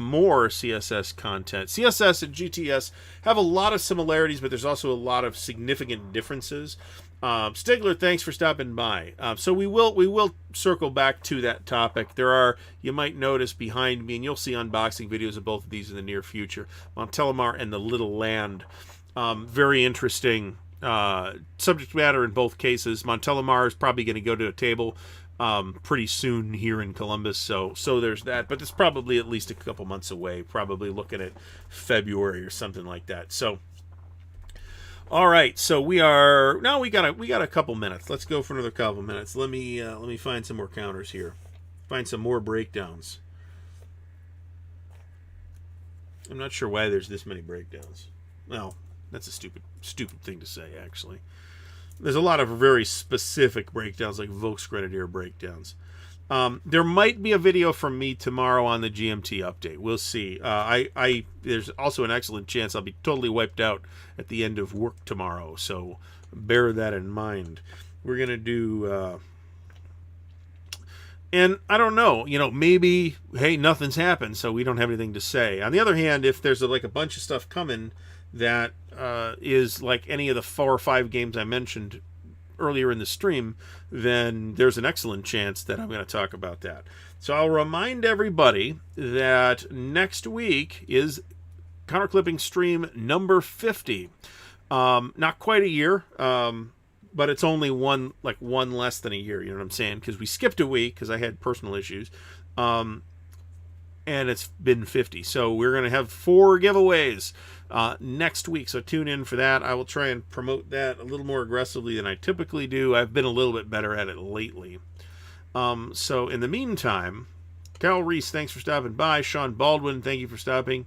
more CSS content. CSS and GTS have a lot of similarities, but there's also a lot of significant differences. Stigler, thanks for stopping by. So we will circle back to that topic. There are, you might notice behind me, and you'll see unboxing videos of both of these in the near future. Montelimar and the Little Land. Very interesting subject matter in both cases. Montelimar is probably going to go to a table pretty soon here in Columbus, so there's that. But it's probably at least a couple months away. Probably looking at February or something like that. So. All right, so we got a couple minutes. Let's go for another couple minutes. Let me find some more counters here. Find some more breakdowns. I'm not sure why there's this many breakdowns. Well, that's a stupid thing to say, actually. There's a lot of very specific breakdowns, like Volksgrenadier breakdowns. There might be a video from me tomorrow on the GMT update. We'll see. There's also an excellent chance I'll be totally wiped out at the end of work tomorrow, so bear that in mind. We're gonna do, and I don't know, maybe, hey, nothing's happened, so we don't have anything to say. On the other hand, if there's a bunch of stuff coming that is like any of the 4 or 5 games I mentioned earlier in the stream, then there's an excellent chance that I'm going to talk about that. So I'll remind everybody that next week is Counterclipping stream number 50. Not quite a year, but it's only one less than a year, you know what I'm saying? Because we skipped a week because I had personal issues. And it's been 50. So we're going to have 4 giveaways next week. So tune in for that. I will try and promote that a little more aggressively than I typically do. I've been a little bit better at it lately. So in the meantime, Cal Reese, thanks for stopping by. Sean Baldwin, thank you for stopping.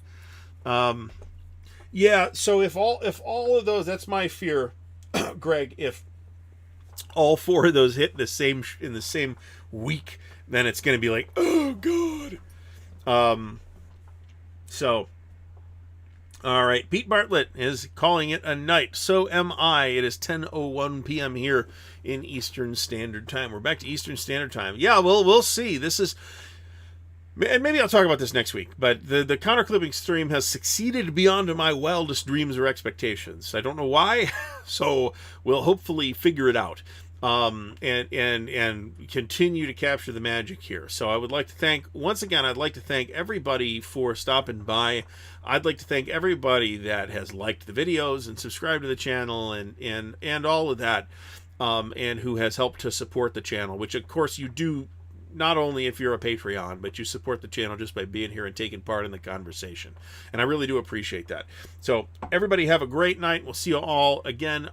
Yeah, so if all of those, that's my fear, Greg, if all 4 of those hit in the same week, then it's going to be like, oh God. So, all right, Pete Bartlett is calling it a night. So am I. It is 10:01 p.m. here in Eastern Standard Time. We're back to Eastern Standard Time. Yeah, well, we'll see. This is, and maybe I'll talk about this next week, but the Counterclipping stream has succeeded beyond my wildest dreams or expectations. I don't know why, so we'll hopefully figure it out. And continue to capture the magic here. So I would like to thank, once again, I'd like to thank everybody for stopping by. I'd like to thank everybody that has liked the videos and subscribed to the channel and all of that, and who has helped to support the channel, which of course you do not only if you're a Patreon, but you support the channel just by being here and taking part in the conversation. And I really do appreciate that. So everybody have a great night. We'll see you all again